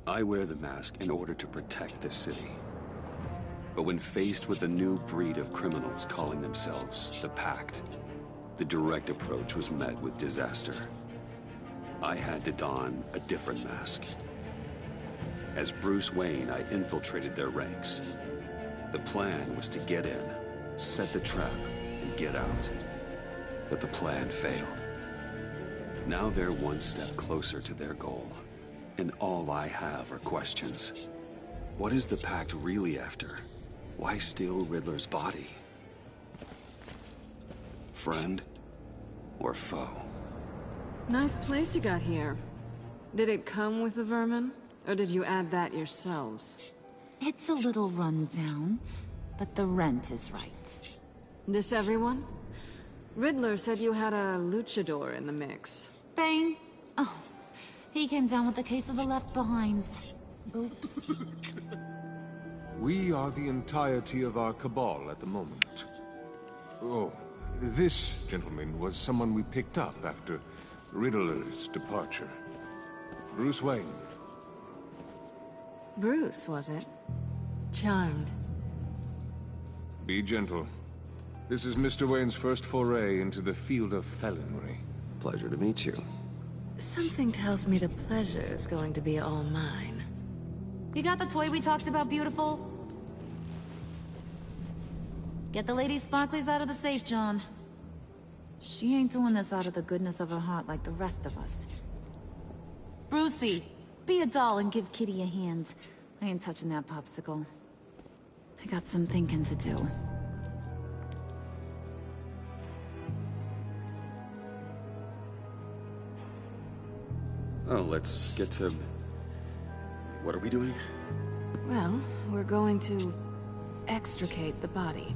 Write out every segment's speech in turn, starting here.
I wear the mask in order to protect this city. But when faced with a new breed of criminals calling themselves the Pact, the direct approach was met with disaster. I had to don a different mask. As Bruce Wayne, I infiltrated their ranks. The plan was to get in, set the trap, and get out. But the plan failed. Now they're one step closer to their goal. And all I have are questions. What is the Pact really after? Why steal Riddler's body? Friend or foe? Nice place you got here. Did it come with the vermin? Or did you add that yourselves? It's a little run down, but the rent is right. This everyone? Riddler said you had a luchador in the mix. Bang! Oh, he came down with a case of the left-behinds. Oops. We are the entirety of our cabal at the moment. Oh, this gentleman was someone we picked up after Riddler's departure. Bruce Wayne. Bruce, was it? Charmed. Be gentle. This is Mr. Wayne's first foray into the field of felonry. Pleasure to meet you. Something tells me the pleasure is going to be all mine. You got the toy we talked about, beautiful? Get the lady sparklies out of the safe, John. She ain't doing this out of the goodness of her heart like the rest of us. Brucey, be a doll and give Kitty a hand. I ain't touching that popsicle. I got some thinking to do. Oh, let's get to... What are we doing? Well, we're going to extricate the body.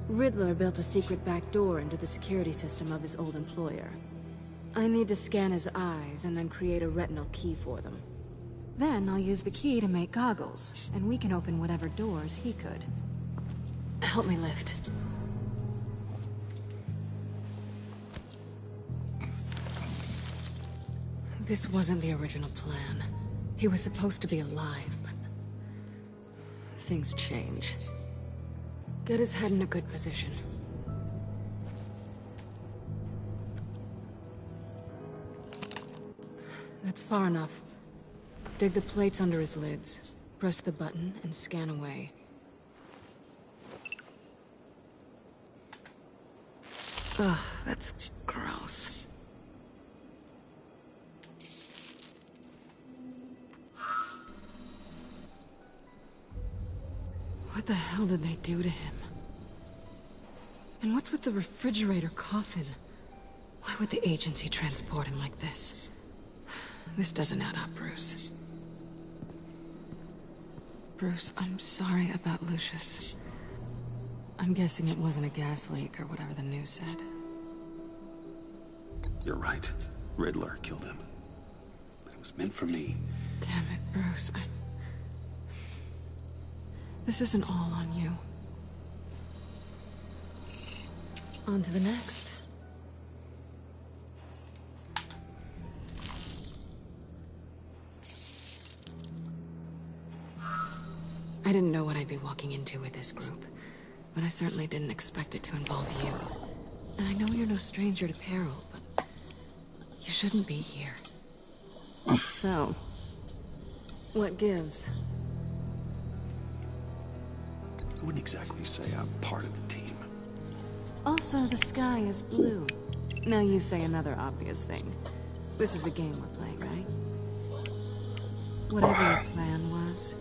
Riddler built a secret back door into the security system of his old employer. I need to scan his eyes and then create a retinal key for them. Then I'll use the key to make goggles, and we can open whatever doors he could. Help me lift. This wasn't the original plan. He was supposed to be alive, but... things change. Get his head in a good position. That's far enough. Dig the plates under his lids. Press the button and scan away. Ugh, that's gross. What the hell did they do to him? And what's with the refrigerator coffin? Why would the agency transport him like this? This doesn't add up, Bruce. Bruce, I'm sorry about Lucius. I'm guessing it wasn't a gas leak or whatever the news said. You're right. Riddler killed him. But it was meant for me. Damn it, Bruce. This isn't all on you. On to the next. I didn't know what I'd be walking into with this group, but I certainly didn't expect it to involve you. And I know you're no stranger to peril, but you shouldn't be here. So, what gives? I wouldn't exactly say I'm part of the team. Also, the sky is blue. Now you say another obvious thing. This is the game we're playing, right? Whatever your plan was,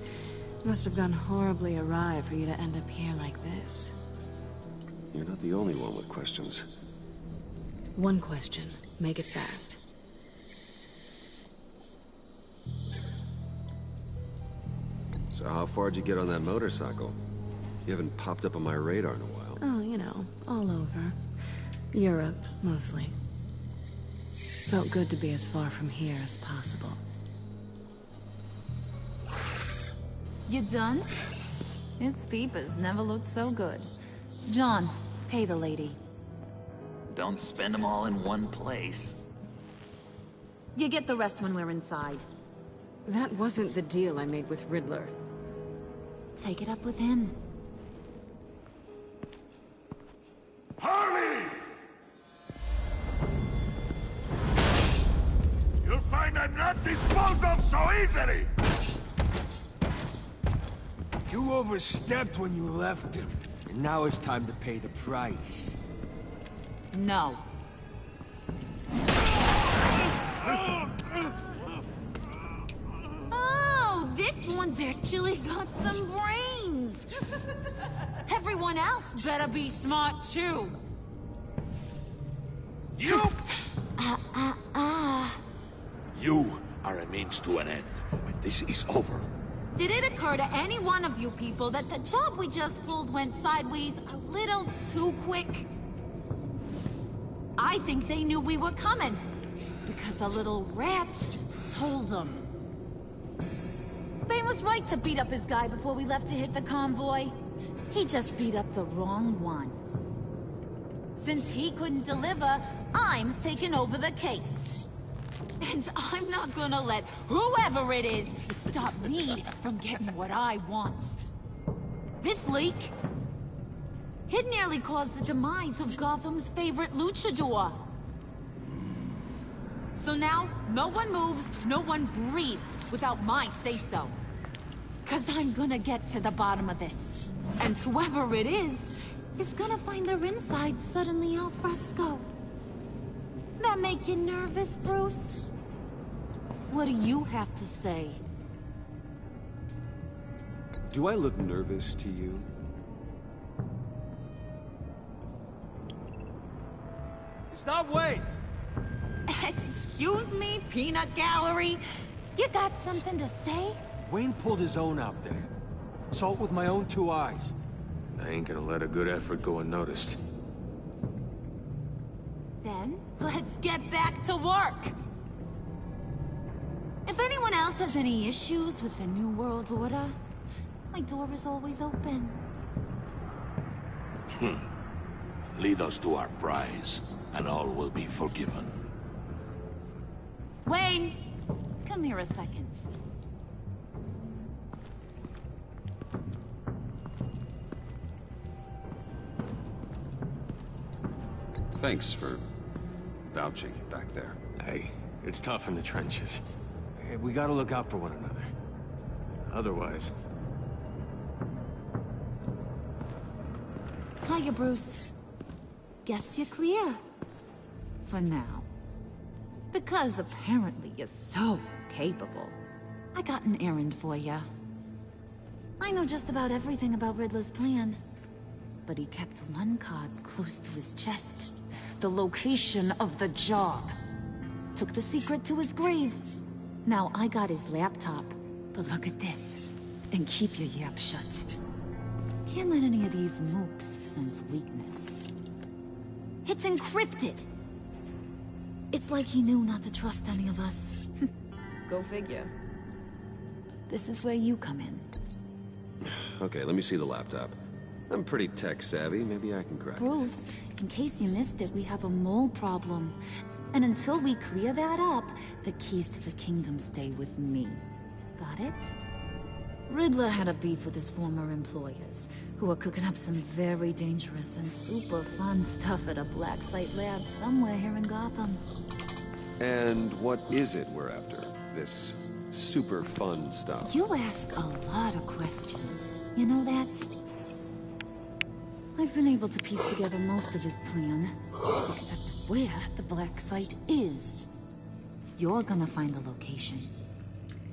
it must have gone horribly awry for you to end up here like this. You're not the only one with questions. One question. Make it fast. So how far'd you get on that motorcycle? You haven't popped up on my radar in a while. Oh, you know, all over. Europe, mostly. Felt good to be as far from here as possible. You done? His peepers never looked so good. John, pay the lady. Don't spend them all in one place. You get the rest when we're inside. That wasn't the deal I made with Riddler. Take it up with him. Harley! You'll find I'm not disposed of so easily! You overstepped when you left him, and now it's time to pay the price. No. Oh, this one's actually got some brains! Everyone else better be smart too. You! You are a means to an end. When this is over, Did it occur to any one of you people that the job we just pulled went sideways a little too quick? I think they knew we were coming, because a little rat told them. They was right to beat up his guy before we left to hit the convoy. He just beat up the wrong one. Since he couldn't deliver, I'm taking over the case. And I'm not gonna let whoever it is stop me from getting what I want. This leak, it nearly caused the demise of Gotham's favorite luchador. So now, no one moves, no one breathes without my say-so. 'Cause I'm gonna get to the bottom of this. And whoever it is gonna find their inside suddenly al fresco. That make you nervous, Bruce? What do you have to say? Do I look nervous to you? Stop, wait! Excuse me, peanut gallery? You got something to say? Wayne pulled his own out there. Saw it with my own 2 eyes. I ain't gonna let a good effort go unnoticed. Then, let's get back to work. If anyone else has any issues with the New World Order, my door is always open. lead us to our prize, and all will be forgiven. Wayne, come here a second. Thanks for vouching back there. Hey, it's tough in the trenches. Hey, we gotta look out for one another. Otherwise... Hiya, Bruce. Guess you're clear. For now. Because apparently you're so capable. I got an errand for you. I know just about everything about Riddler's plan. But he kept one card close to his chest. The location of the job. Took the secret to his grave. Now I got his laptop. But look at this. And keep your yap shut. Can't let any of these mooks sense weakness. It's encrypted. It's like he knew not to trust any of us. Go figure. This is where you come in. Okay, let me see the laptop. I'm pretty tech savvy. Maybe I can crack it. Bruce, in case you missed it, we have a mole problem. And until we clear that up, the keys to the kingdom stay with me. Got it? Riddler had a beef with his former employers, who are cooking up some very dangerous and super fun stuff at a black site lab somewhere here in Gotham. And what is it we're after? This super fun stuff? You ask a lot of questions. You know that? I've been able to piece together most of his plan, except where the black site is. You're gonna find the location.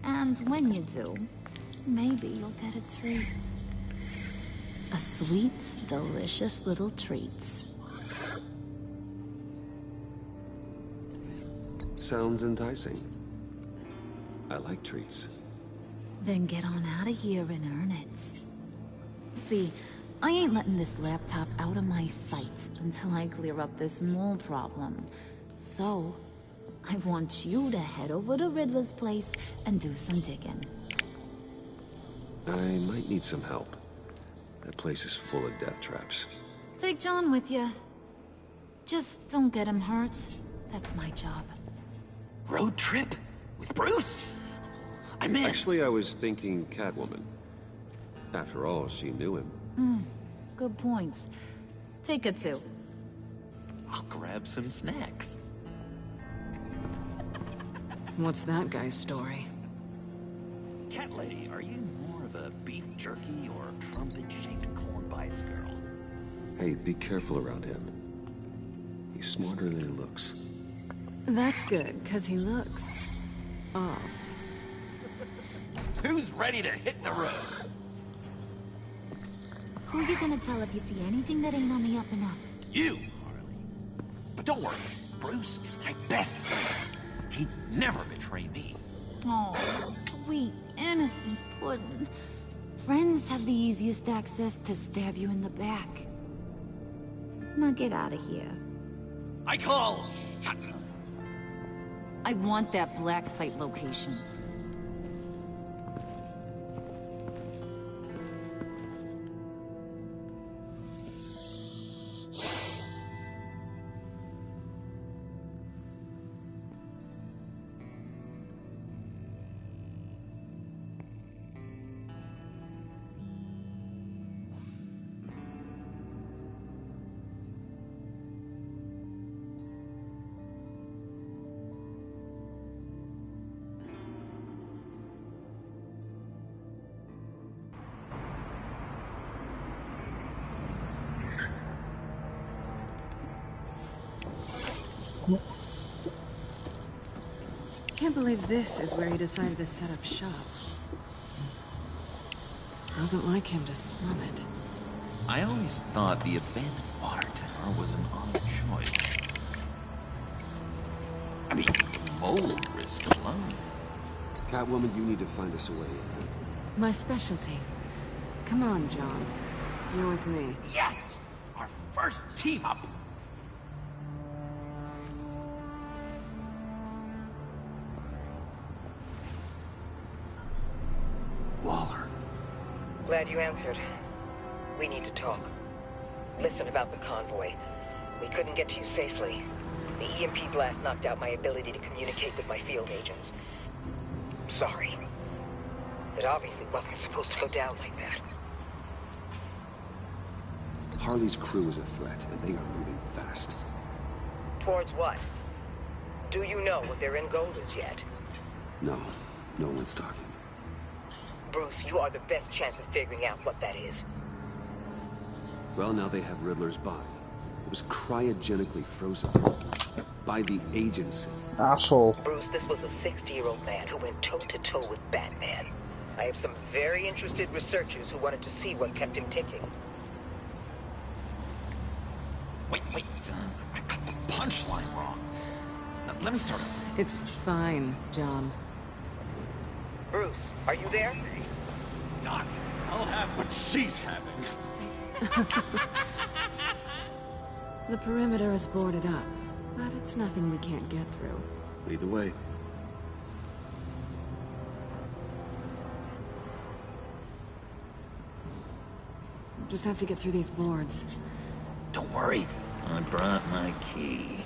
And when you do, maybe you'll get a treat. A sweet, delicious little treat. Sounds enticing. I like treats. Then get on out of here and earn it. See, I ain't letting this laptop out of my sight until I clear up this mole problem. So, I want you to head over to Riddler's place and do some digging. I might need some help. That place is full of death traps. Take John with you. Just don't get him hurt. That's my job. Road trip? With Bruce? I'm in. Actually, I was thinking Catwoman. After all, she knew him. Good points. Take her too. I'll grab some snacks. What's that guy's story? Cat lady, are you more of a beef jerky or trumpet-shaped corn bites girl? Hey, be careful around him. He's smarter than he looks. That's good, because he looks... off. Who's ready to hit the road? Who you gonna tell if you see anything that ain't on the up and up? You, Harley. But don't worry, Bruce is my best friend. He'd never betray me. Oh, sweet, innocent puddin'. Friends have the easiest access to stab you in the back. Now get out of here. I call shot. I want that black site location. Can't believe this is where he decided to set up shop. Wasn't like him to slum it. I always thought the abandoned water tower was an odd choice. I mean, mold risk alone. Catwoman, you need to find us a way in. My specialty. Come on, John. You're with me. Yes! Our first team up! Waller. Glad you answered. We need to talk. Listen about the convoy. We couldn't get to you safely. The EMP blast knocked out my ability to communicate with my field agents. Sorry. It obviously wasn't supposed to go down like that. Harley's crew is a threat, and they are moving fast. Towards what? Do you know what their end goal is yet? No, no one's talking. Bruce, you are the best chance of figuring out what that is. Well, now they have Riddler's body. It was cryogenically frozen. By the agency. Asshole. Bruce, this was a 60-year-old man who went toe-to-toe with Batman. I have some very interested researchers who wanted to see what kept him ticking. Wait, I got the punchline wrong. Let me start over. It's fine, John. Bruce, are you there? Doc, I'll have what she's having. The perimeter is boarded up, but it's nothing we can't get through. Lead the way. Just have to get through these boards. Don't worry, I brought my key.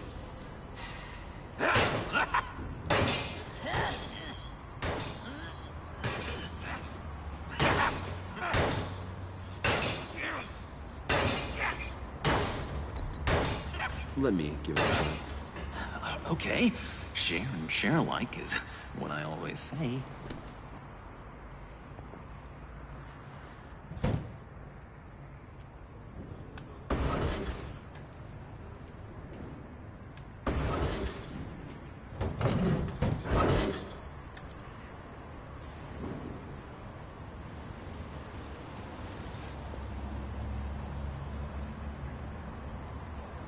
Let me give it a try. Okay, share and share alike is what I always say.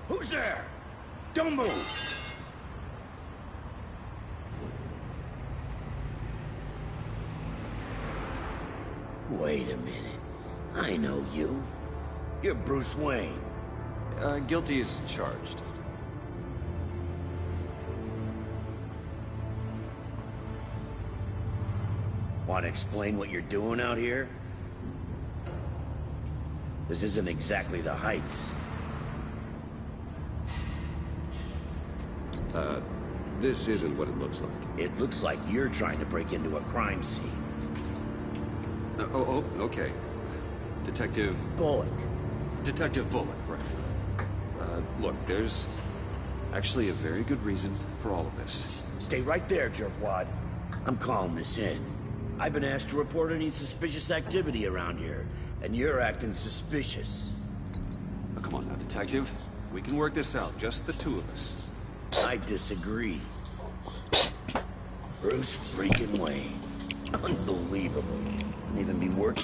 Who's there? Don't move! Wait a minute. I know you. You're Bruce Wayne. Guilty as charged. Want to explain what you're doing out here? This isn't exactly the Heights. This isn't what it looks like. It looks like you're trying to break into a crime scene. Okay. Detective Bullock. Detective Bullock, right. Look, there's actually a very good reason for all of this. Stay right there, jerkwad. I'm calling this in. I've been asked to report any suspicious activity around here, and you're acting suspicious. Oh, come on now, Detective. We can work this out, just the two of us. I disagree. Bruce freaking Wayne. Unbelievable. Couldn't even be working.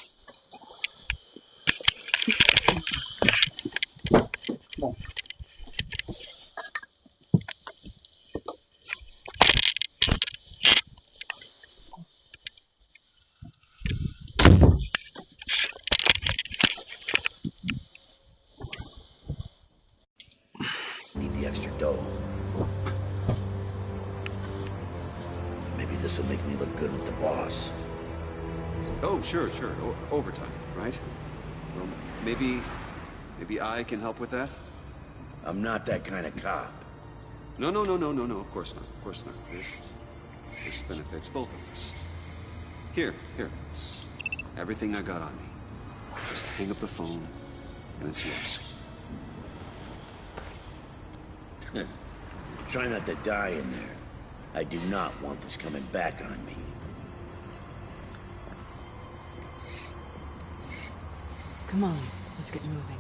Need the extra dough. Maybe this will make me look good with the boss. Oh, sure. Overtime, right? Well, maybe I can help with that? I'm not that kind of cop. No, of course not. This benefits both of us. Here, it's everything I got on me. Just hang up the phone, and it's yours. Try not to die in there. I do not want this coming back on me. Come on, let's get moving.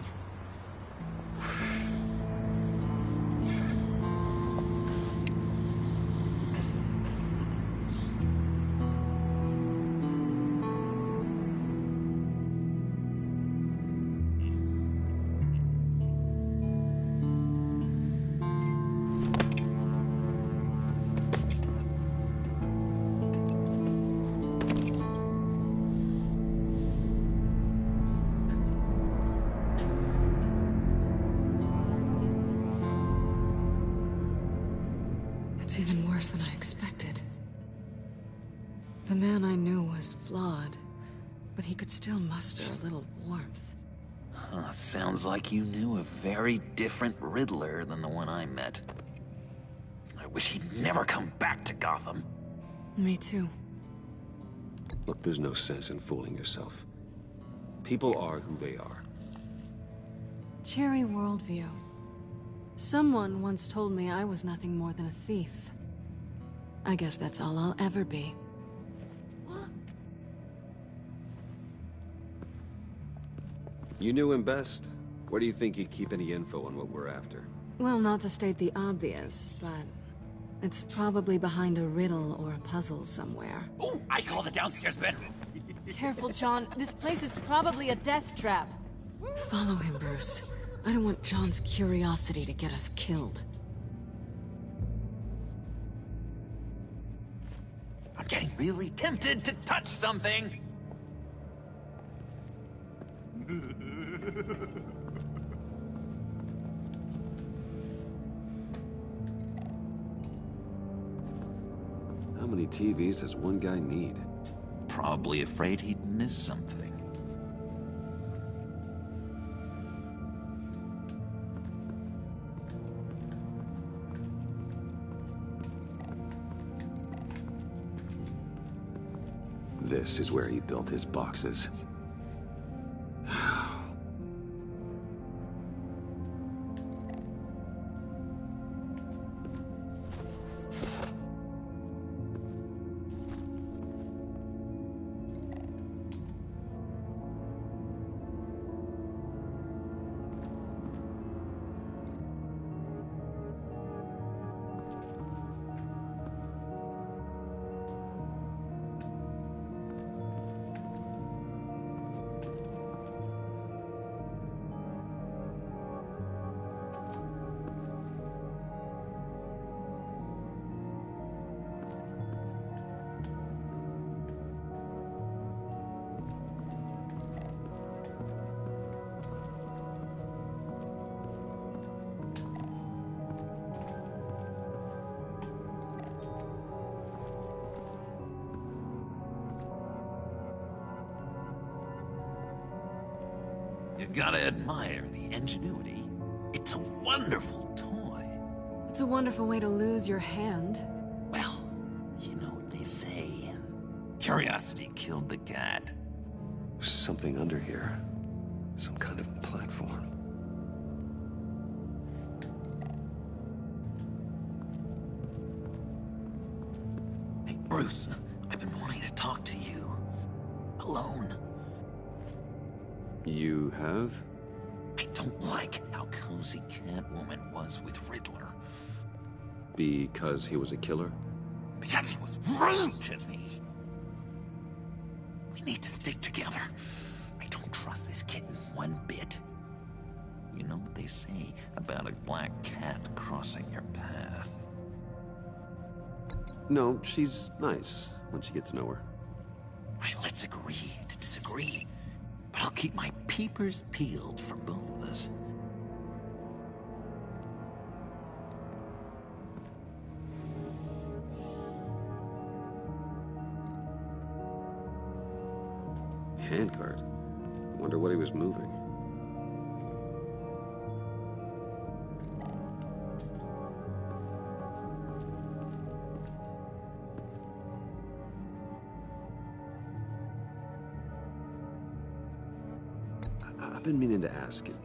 It's even worse than I expected. The man I knew was flawed, but he could still muster a little warmth. Sounds like you knew a very different Riddler than the one I met. I wish he'd never come back to Gotham. Me too. Look, there's no sense in fooling yourself. People are who they are. Cherry worldview. Someone once told me I was nothing more than a thief. I guess that's all I'll ever be. You knew him best. Where do you think he'd keep any info on what we're after? Well, not to state the obvious, but it's probably behind a riddle or a puzzle somewhere. Oh, I call the downstairs bedroom. Careful, John. This place is probably a death trap. Follow him, Bruce. I don't want John's curiosity to get us killed. I'm getting really tempted to touch something. How many TVs does one guy need? Probably afraid he'd miss something. This is where he built his boxes. You gotta admire the ingenuity. It's a wonderful toy. It's a wonderful way to lose your hand. Well, you know what they say. Curiosity killed the cat. There's something under here. Some kind of platform. Hey, Bruce, I've been wanting to talk to you. Alone. You have? I don't like how cozy Catwoman was with Riddler. Because he was a killer? Because he was rude to me. We need to stick together. I don't trust this kitten one bit. You know what they say about a black cat crossing your path? No, she's nice once you get to know her. Right, let's agree to disagree. But I'll keep my peepers peeled for both of us. Handcart? Wonder what he was moving. I've been meaning to ask you.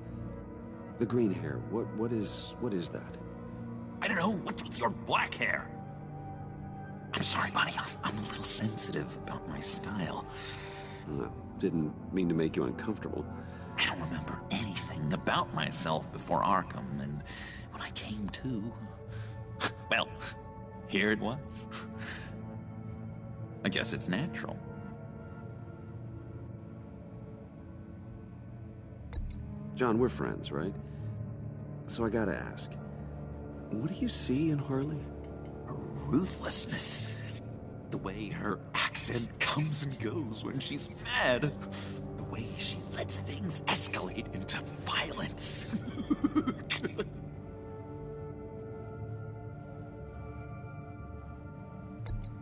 The green hair, what is that? I don't know, what's with your black hair? I'm sorry, buddy, I'm a little sensitive about my style. Didn't mean to make you uncomfortable. I don't remember anything about myself before Arkham, and when I came to, well, here it was. I guess it's natural. John, we're friends, right? So I gotta ask, what do you see in Harley? Her ruthlessness. The way her accent comes and goes when she's mad. The way she lets things escalate into violence.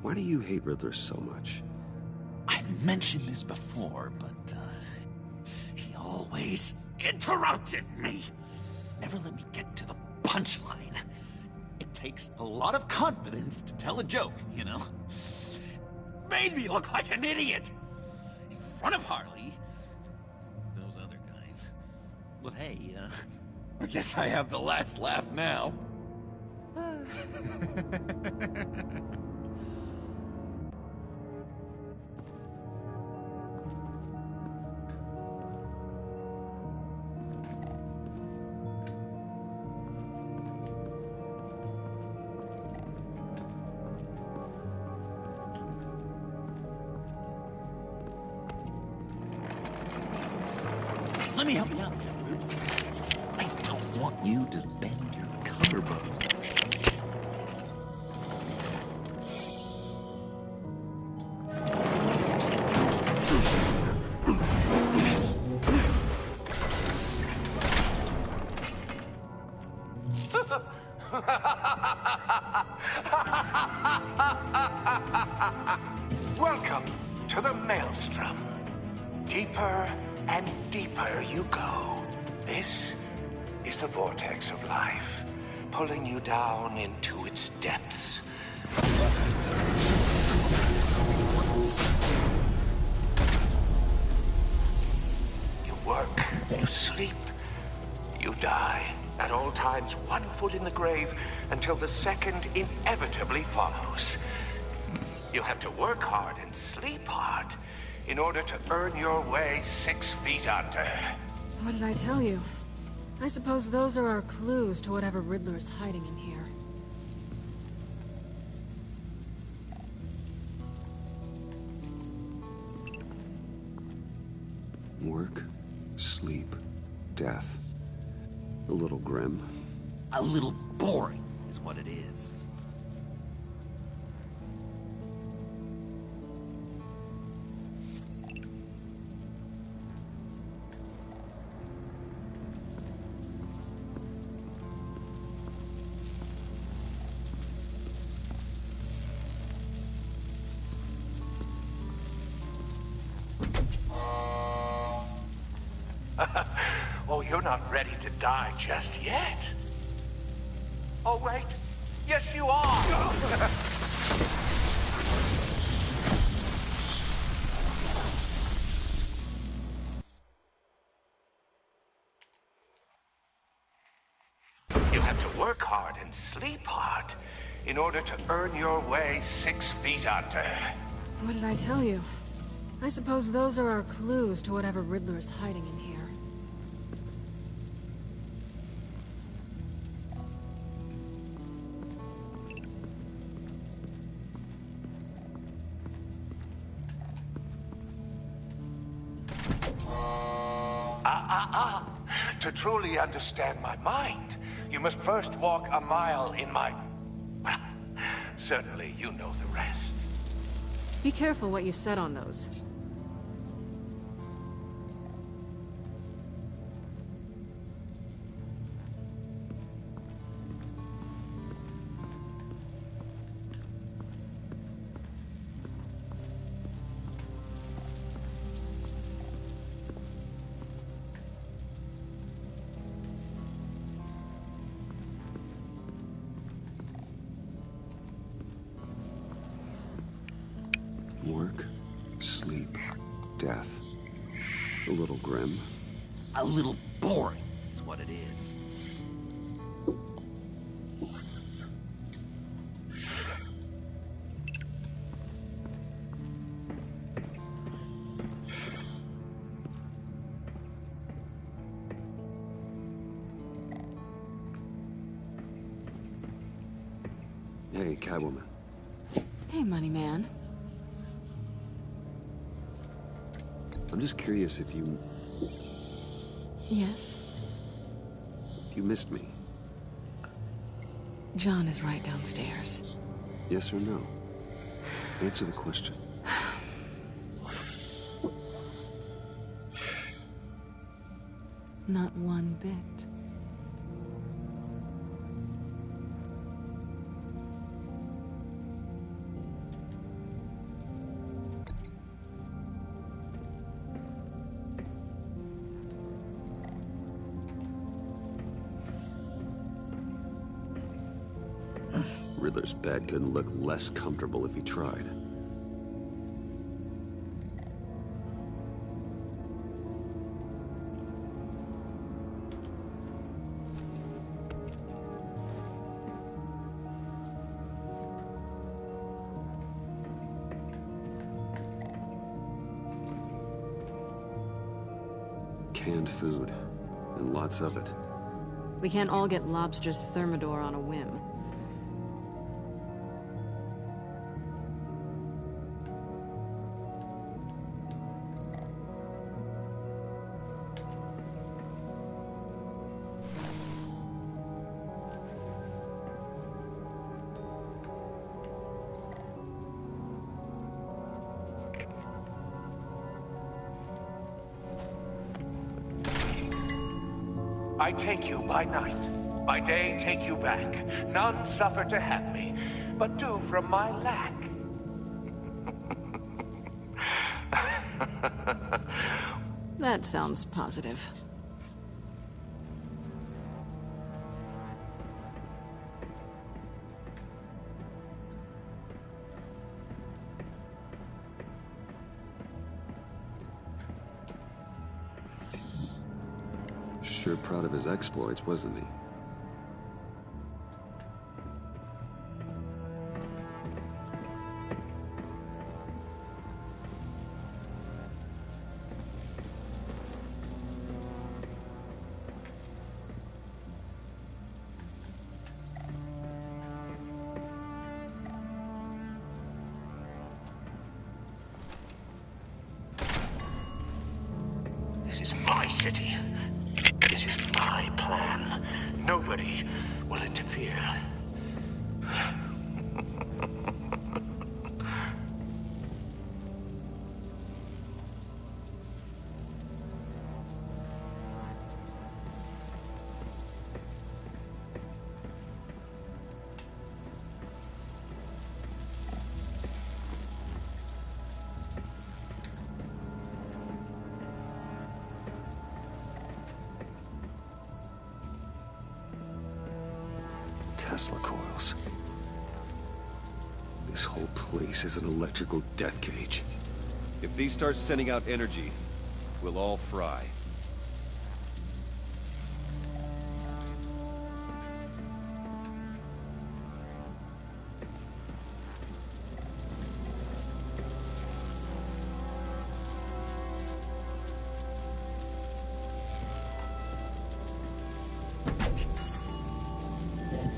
Why do you hate Riddler so much? I've mentioned this before, but he always interrupted me. Never let me get to the punchline. It takes a lot of confidence to tell a joke, you know? Made me look like an idiot! In front of Harley. Those other guys. But hey, I guess I have the last laugh now. Let me help you out there, Bruce. I don't want you to bend your collarbone. Welcome to the Maelstrom. Deeper and deeper you go. This is the vortex of life, pulling you down into its depths. You work, you sleep, you die. At all times, one foot in the grave until the second inevitably follows. You have to work hard and sleep hard in order to earn your way 6 feet under. What did I tell you? I suppose those are our clues to whatever Riddler is hiding in here. Work, sleep, death. A little grim. A little boring is what it is. Oh, you're not ready to die just yet. Oh, wait. Yes, you are! You have to work hard and sleep hard in order to earn your way 6 feet under. What did I tell you? I suppose those are our clues to whatever Riddler is hiding in here. To truly understand my mind, you must first walk a mile in my... Well, certainly you know the rest. Be careful what you said on those. Work, sleep, death. A little grim. A little boring, is what it is. Hey, Catwoman. Hey, Money Man. I'm just curious if you... Yes? If you missed me. John is right downstairs. Yes or no? Answer the question. Not one bit. Riddler's bed couldn't look less comfortable if he tried. Canned food, and lots of it. We can't all get lobster thermidor on a whim. I take you by night, by day take you back. None suffer to have me, but do from my lack. That sounds positive. Sure proud of his exploits, wasn't he? This is my city. This is my plan. Nobody will interfere. Tesla coils. This whole place is an electrical death cage. If these start sending out energy, we'll all fry.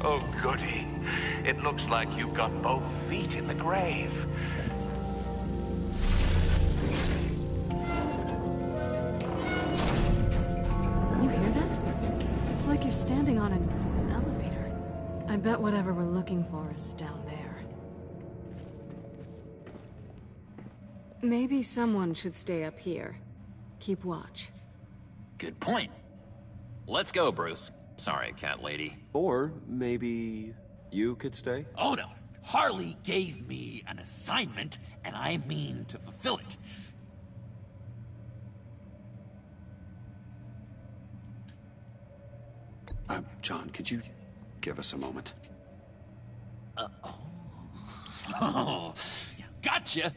Oh, goody. It looks like you've got both feet in the grave. You hear that? It's like you're standing on an elevator. I bet whatever we're looking for is down there. Maybe someone should stay up here. Keep watch. Good point. Let's go, Bruce. Sorry, cat lady. Or maybe you could stay? Oh no, Harley gave me an assignment, and I mean to fulfill it. John, could you give us a moment? Oh, gotcha.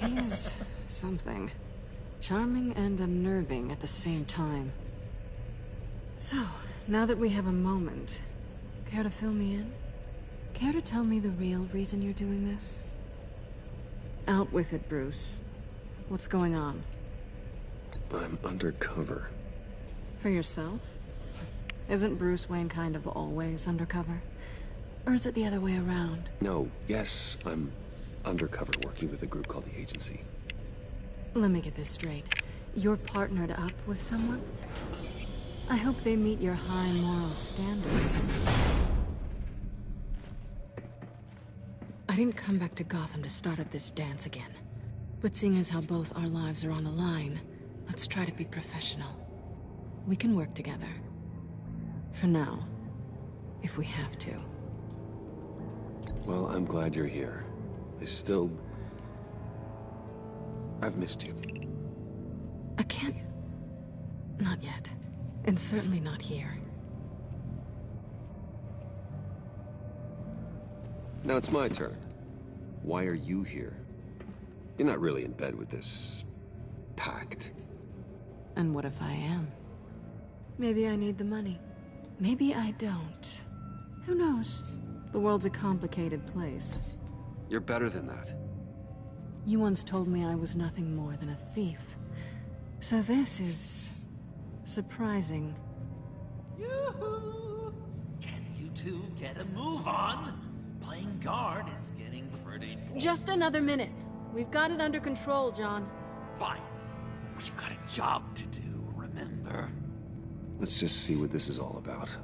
He's something. Charming and unnerving at the same time. So, now that we have a moment, care to fill me in? Care to tell me the real reason you're doing this? Out with it, Bruce. What's going on? I'm undercover. For yourself? Isn't Bruce Wayne kind of always undercover? Or is it the other way around? No, yes, I'm undercover working with a group called the Agency. Let me get this straight. You're partnered up with someone? I hope they meet your high moral standard. I didn't come back to Gotham to start up this dance again. But seeing as how both our lives are on the line, let's try to be professional. We can work together. For now. If we have to. Well, I'm glad you're here. I've missed you. I can't... Not yet. And certainly not here. Now it's my turn. Why are you here? You're not really in bed with this... pact. And what if I am? Maybe I need the money. Maybe I don't. Who knows? The world's a complicated place. You're better than that. You once told me I was nothing more than a thief. So this is... surprising. Yoo-hoo! Can you two get a move on? Playing guard is getting pretty boring. Just another minute. We've got it under control, John. Fine. We've got a job to do, remember? Let's just see what this is all about.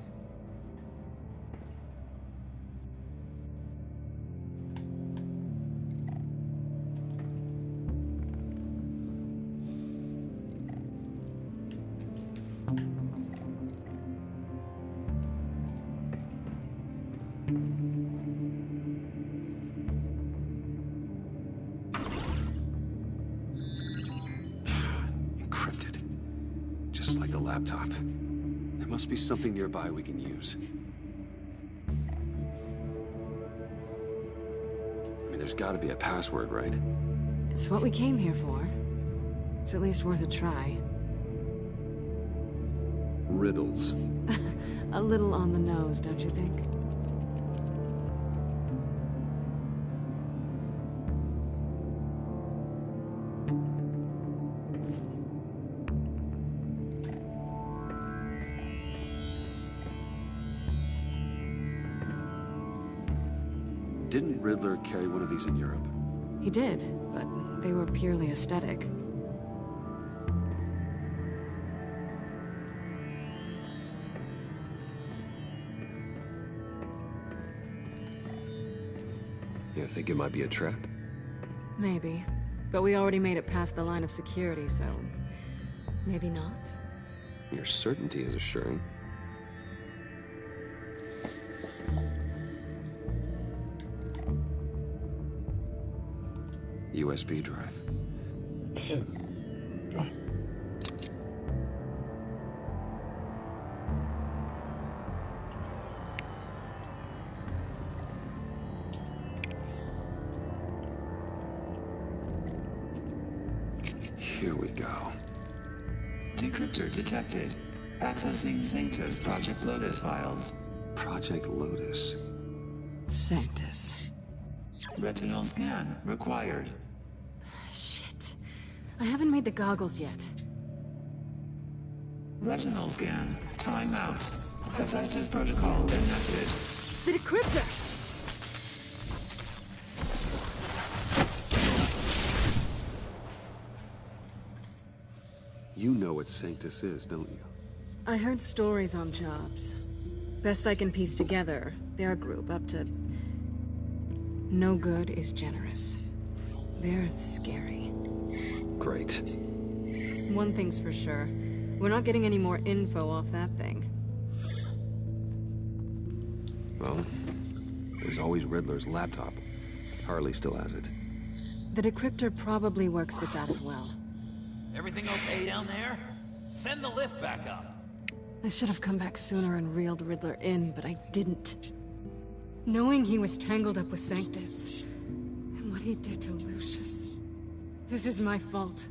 Encrypted. Just like the laptop. There must be something nearby we can use. I mean, there's gotta be a password, right? It's what we came here for. It's at least worth a try. Riddles. A little on the nose, don't you think? Didn't Riddler carry one of these in Europe? He did, but they were purely aesthetic. You think it might be a trap? Maybe. But we already made it past the line of security, so... maybe not? Your certainty is assuring. USB drive. Here we go. Decryptor detected. Accessing Sanctus Project Lotus files. Project Lotus. Sanctus. Retinal scan required. Shit. I haven't made the goggles yet. Retinal scan. Timeout. Hephaestus protocol enacted. The decryptor! You know what Sanctus is, don't you? I heard stories on jobs. Best I can piece together, their group up to... No good is generous. They're scary. Great. One thing's for sure. We're not getting any more info off that thing. Well, there's always Riddler's laptop. Harley still has it. The decryptor probably works with that as well. Everything okay down there? Send the lift back up. I should have come back sooner and reeled Riddler in, but I didn't. Knowing he was tangled up with Sanctus, and what he did to Lucius. This is my fault.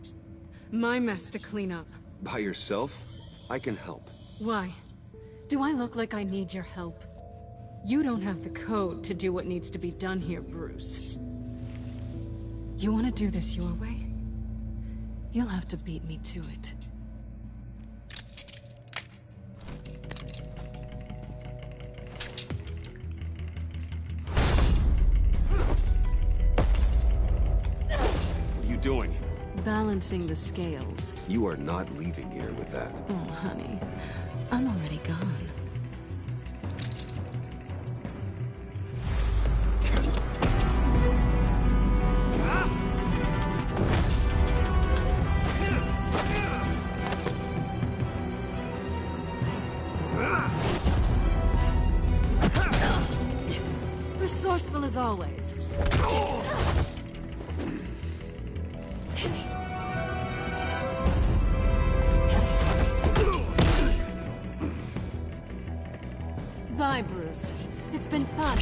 My mess to clean up. By yourself? I can help. Why? Do I look like I need your help? You don't have the code to do what needs to be done here, Bruce. You want to do this your way? You'll have to beat me to it. What are you doing? Balancing the scales. You are not leaving here with that. Oh, honey. I'm already gone. Resourceful as always. Bye, Bruce. It's been fun.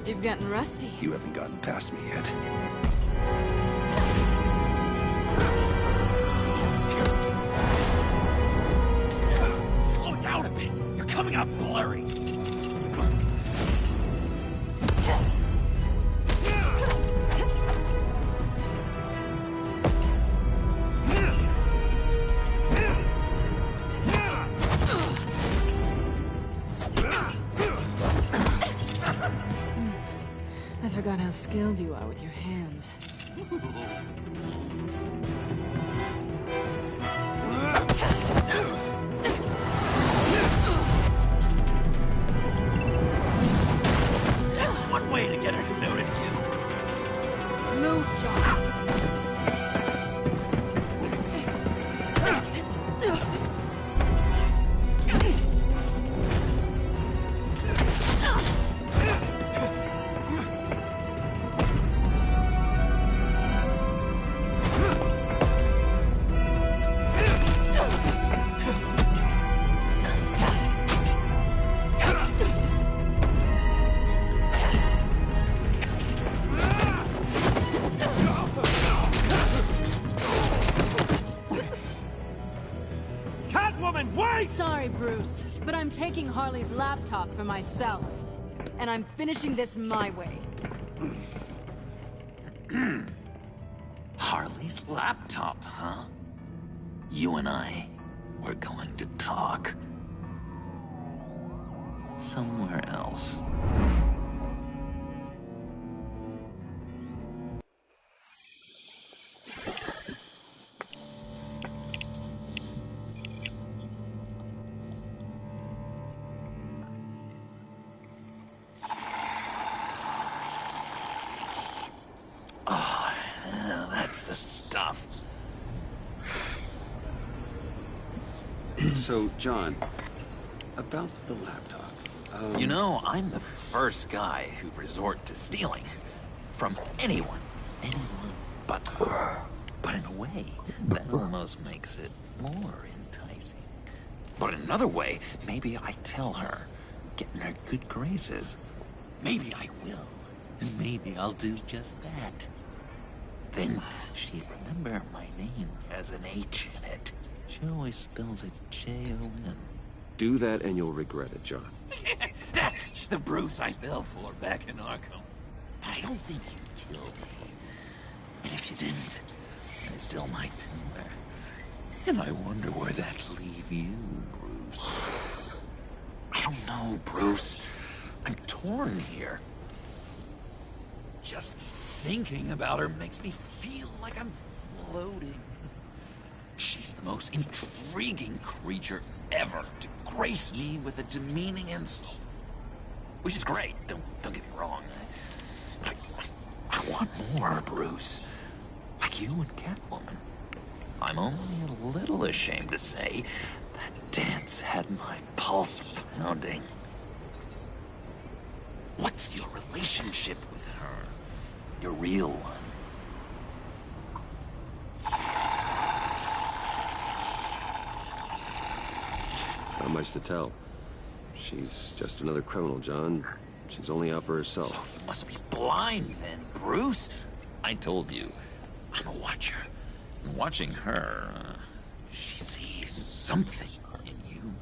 You've gotten rusty. You haven't gotten past me yet. Slow down a bit. You're coming out blurry. I forgot how skilled you are with your hands. That's one way to get her to notice you. Move, John. Sorry, Bruce, but I'm taking Harley's laptop for myself. And I'm finishing this my way. Harley's laptop, huh? You and I, we're going to talk. Somewhere else. So, John, about the laptop. You know, I'm the first guy who'd resort to stealing. From anyone. Anyone but her. But in a way, that almost makes it more enticing. But in another way, maybe I tell her, get in her good graces. Maybe I will. And maybe I'll do just that. Then she'd remember my name has an H in it. She always spells it J-O-N. Do that and you'll regret it, John. That's the Bruce I fell for back in Arkham. I don't think you killed me. And if you didn't, I still might tell her. And I wonder where that'd leave you, Bruce. I don't know, Bruce. I'm torn here. Just thinking about her makes me feel like I'm floating. She's the most intriguing creature ever to grace me with a demeaning insult. Which is great, don't get me wrong. I want more, Bruce. Like you and Catwoman. I'm only a little ashamed to say that dance had my pulse pounding. What's your relationship with her? Your real one. Not much to tell. She's just another criminal, John. She's only out for herself. You must be blind then, Bruce. I told you, I'm a watcher. And watching her, she sees something in you.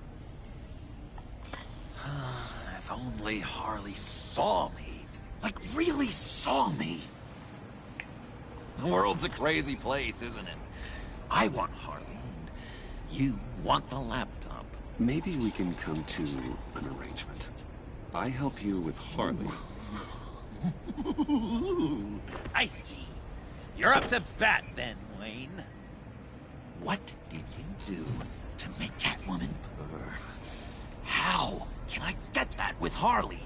If only Harley saw me. Like, really saw me. The world's a crazy place, isn't it? I want Harley, and you want the laptop. Maybe we can come to an arrangement. I help you with Harley. I see. You're up to bat then, Wayne. What did you do to make Catwoman purr? How can I get that with Harley?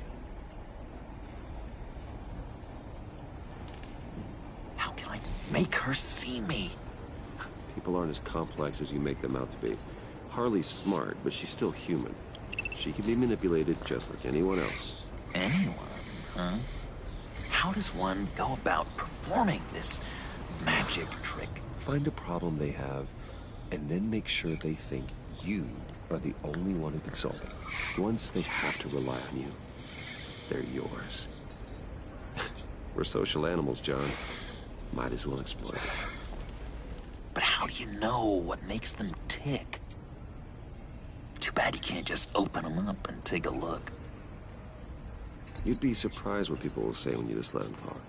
How can I make her see me? People aren't as complex as you make them out to be. Harley's smart, but she's still human. She can be manipulated just like anyone else. Anyone, huh? How does one go about performing this magic trick? Find a problem they have, and then make sure they think you are the only one who can solve it. Once they have to rely on you, they're yours. We're social animals, John. Might as well exploit it. But how do you know what makes them tick? Too bad you can't just open them up and take a look. You'd be surprised what people will say when you just let them talk.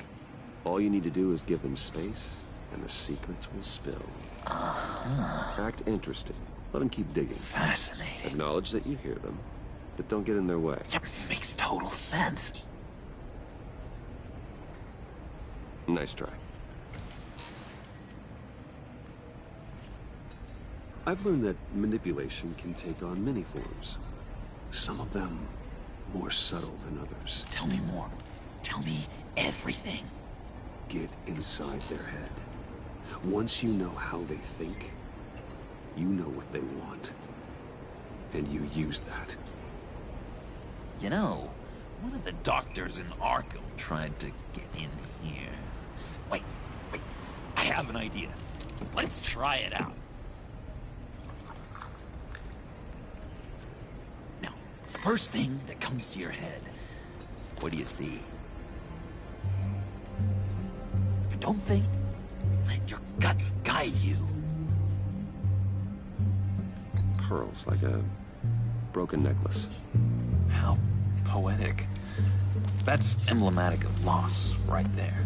All you need to do is give them space, and the secrets will spill. Act interesting. Let them keep digging. Fascinating. Acknowledge that you hear them, but don't get in their way. Yep, makes total sense. Nice try. I've learned that manipulation can take on many forms. Some of them more subtle than others. Tell me more. Tell me everything. Get inside their head. Once you know how they think, you know what they want. And you use that. You know, one of the doctors in Arkham tried to get in here. Wait. I have an idea. Let's try it out. Now, first thing that comes to your head, what do you see? Don't think. Let your gut guide you. Pearls, like a broken necklace. How poetic. That's emblematic of loss, right there.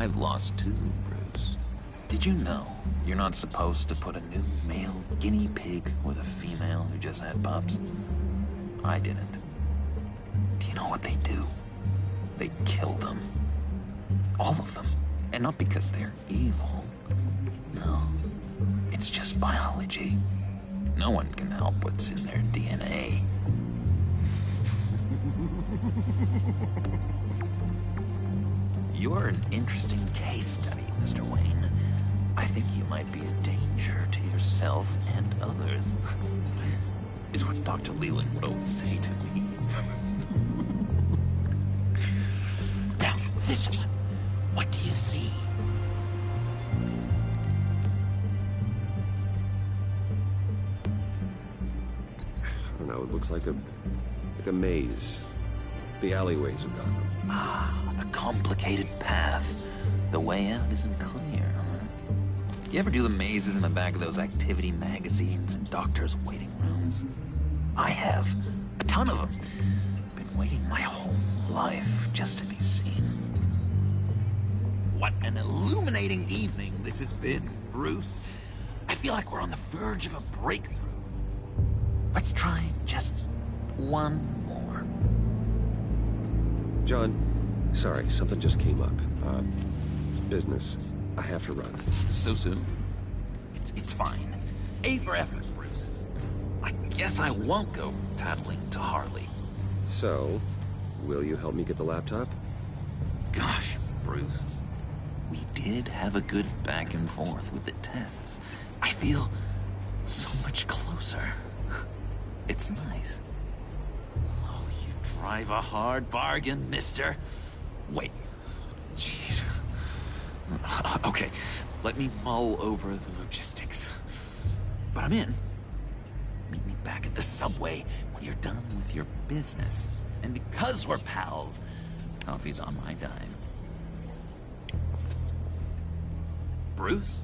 I've lost too, Bruce. Did you know you're not supposed to put a new male guinea pig with a female who just had pups? I didn't. Do you know what they do? They kill them. All of them. And not because they're evil. No. It's just biology. No one can help what's in their DNA. You're an interesting case study, Mr. Wayne. I think you might be a danger to yourself. yourself and others. Is what Dr. Leland would always say to me. Now, this one. What do you see? I don't know, it looks like a maze. The alleyways of Gotham. Ah, a complicated path. The way out isn't clear, huh? You ever do the mazes in the back of those activity magazines and doctors' waiting rooms? I have. A ton of them. Been waiting my whole life just to be seen. What an illuminating evening this has been, Bruce. I feel like we're on the verge of a breakthrough. Let's try just one more. John, sorry, something just came up. It's business. I have to run. So soon? It's fine. A for effort, Bruce. I guess I won't go tattling to Harley. So, will you help me get the laptop? Gosh, Bruce. We did have a good back and forth with the tests. I feel so much closer. It's nice. Oh, you drive a hard bargain, mister. Wait. Jeez. Okay, let me mull over the logistics. But I'm in. Meet me back at the subway when you're done with your business. And because we're pals, coffee's on my dime. Bruce?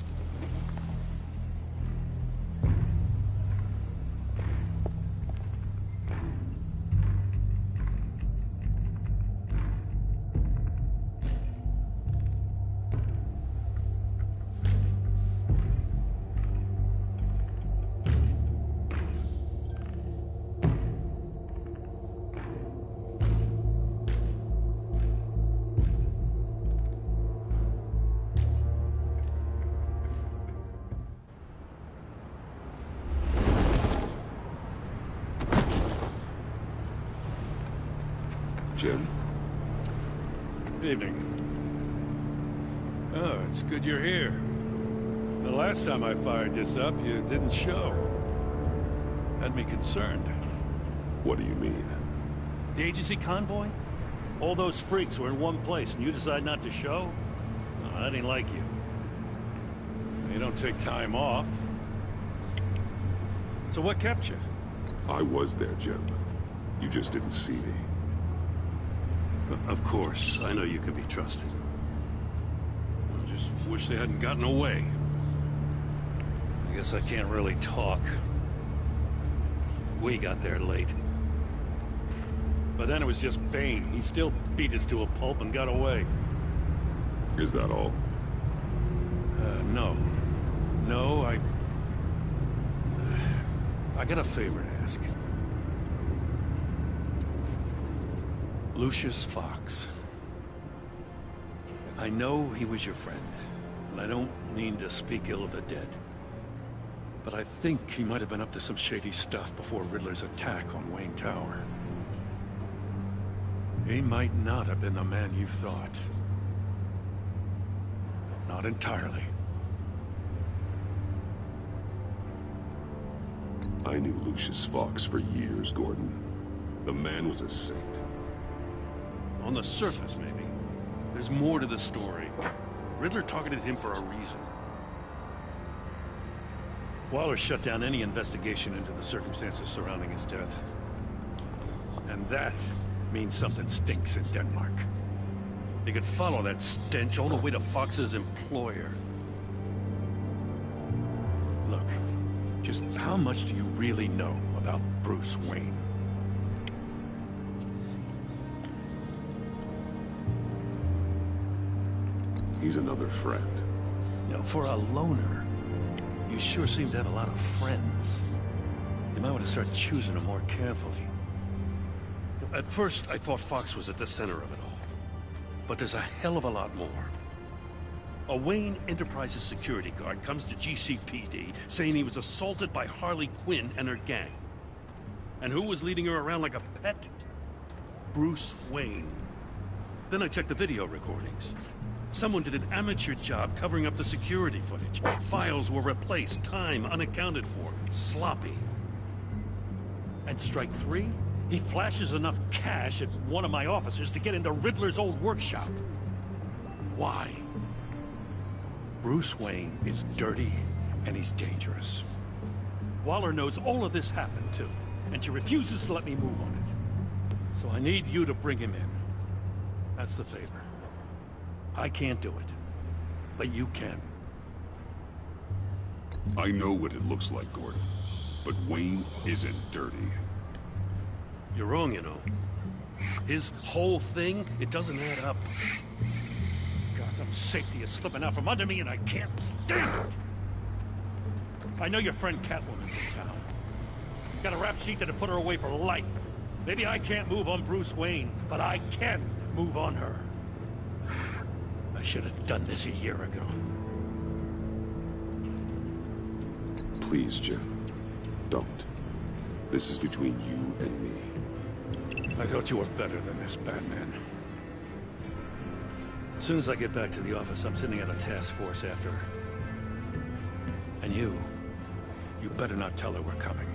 Jim? Evening. Oh, it's good you're here. The last time I fired this up, you didn't show. Had me concerned. What do you mean? The agency convoy? All those freaks were in one place and you decide not to show? Oh, I didn't like you. You don't take time off. So what kept you? I was there, Jim. You just didn't see me. Of course, I know you can be trusted. I just wish they hadn't gotten away. I guess I can't really talk. We got there late. But then it was just Bane. He still beat us to a pulp and got away. Is that all? No. No, I got a favor to ask. Lucius Fox. I know he was your friend, and I don't mean to speak ill of the dead. But I think he might have been up to some shady stuff before Riddler's attack on Wayne Tower. He might not have been the man you thought. Not entirely. I knew Lucius Fox for years, Gordon. The man was a saint. On the surface, maybe. There's more to the story. Riddler targeted him for a reason. Waller shut down any investigation into the circumstances surrounding his death. And that means something stinks in Denmark. You could follow that stench all the way to Fox's employer. Look, just how much do you really know about Bruce Wayne? He's another friend. You know, for a loner, you sure seem to have a lot of friends. You might want to start choosing them more carefully. At first, I thought Fox was at the center of it all. But there's a hell of a lot more. A Wayne Enterprises security guard comes to GCPD saying he was assaulted by Harley Quinn and her gang. And who was leading her around like a pet? Bruce Wayne. Then I checked the video recordings. Someone did an amateur job covering up the security footage. Files were replaced, time unaccounted for, sloppy. And strike 3? He flashes enough cash at one of my officers to get into Riddler's old workshop. Why? Bruce Wayne is dirty and he's dangerous. Waller knows all of this happened too, and she refuses to let me move on it. So I need you to bring him in. That's the favor. I can't do it, but you can. I know what it looks like, Gordon, but Wayne isn't dirty. You're wrong, you know. His whole thing, it doesn't add up. Gotham's safety is slipping out from under me and I can't stand it! I know your friend Catwoman's in town. Got a rap sheet that'd put her away for life. Maybe I can't move on Bruce Wayne, but I can move on her. I should have done this a year ago. Please, Jim. Don't. This is between you and me. I thought you were better than this, Batman. As soon as I get back to the office, I'm sending out a task force after her. And you better not tell her we're coming.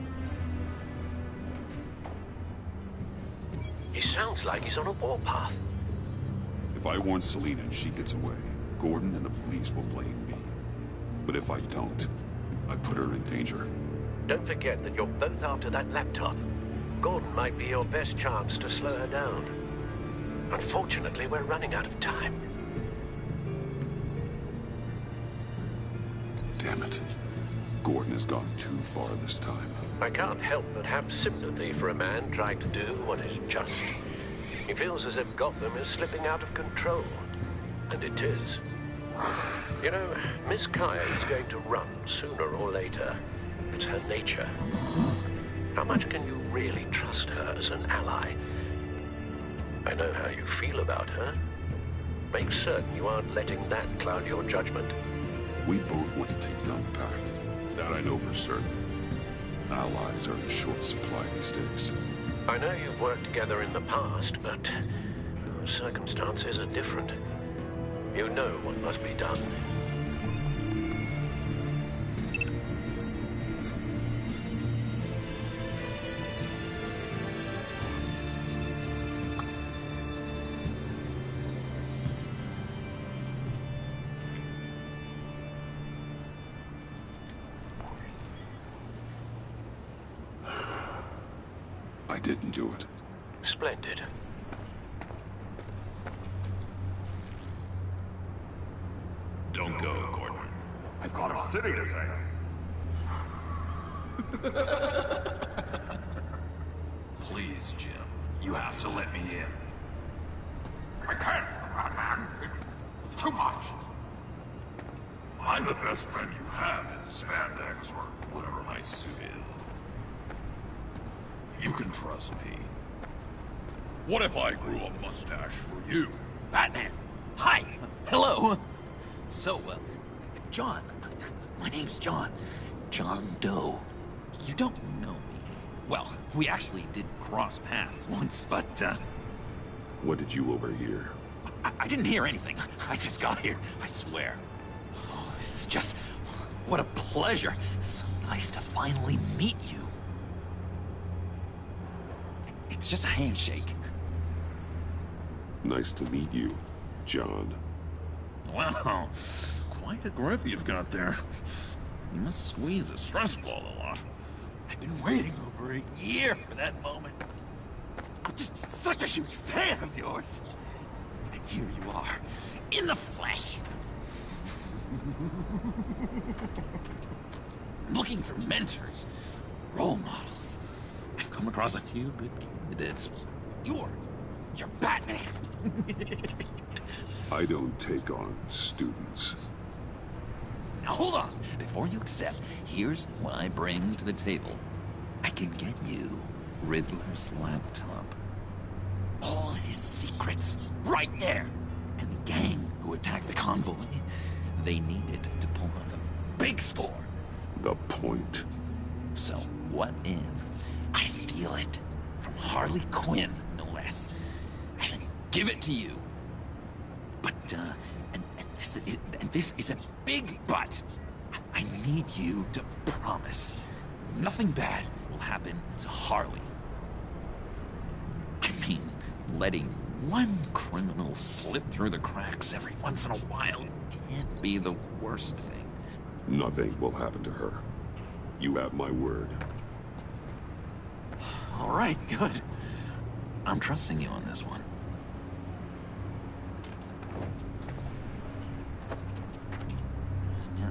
He sounds like he's on a warpath. If I warn Selina and she gets away, Gordon and the police will blame me. But if I don't, I put her in danger. Don't forget that you're both after that laptop. Gordon might be your best chance to slow her down. Unfortunately, we're running out of time. Damn it. Gordon has gone too far this time. I can't help but have sympathy for a man trying to do what is just. He feels as if Gotham is slipping out of control. And it is. You know, Miss Kaya is going to run sooner or later. It's her nature. How much can you really trust her as an ally? I know how you feel about her. Make certain you aren't letting that cloud your judgment. We both want to take down the Pact. That I know for certain. Allies are in short supply these days. I know you've worked together in the past, but circumstances are different. You know what must be done. I didn't do it. Splendid. Don't go, Gordon. I've got a city to save. Please, Jim. You have to let me in. I can't, Batman. It's too much. I'm the best friend you have in the spandex, or whatever my suit is. You can trust me. What if I grew a mustache for you? Batman! Hi! Hello! So, John. My name's John. John Doe. You don't know me. Well, we actually did cross paths once, but, What did you overhear? I didn't hear anything. I just got here, I swear. Oh, this is just... what a pleasure. So nice to finally meet you. It's just a handshake. Nice to meet you, John. Wow, quite a grip you've got there. You must squeeze a stress ball a lot. I've been waiting over a year for that moment. I'm just such a huge fan of yours. And here you are, in the flesh. Looking for mentors, role models. I've come across a few good candidates. You're Batman. I don't take on students. Now hold on. Before you accept, here's what I bring to the table. I can get you Riddler's laptop. All his secrets, right there. And the gang who attacked the convoy, they needed to pull off a big score. The point. So what if I steal it from Harley Quinn, no less, and then give it to you? But, an This is a big but. I need you to promise nothing bad will happen to Harley. I mean, letting one criminal slip through the cracks every once in a while can't be the worst thing. Nothing will happen to her. You have my word. All right, good. I'm trusting you on this one.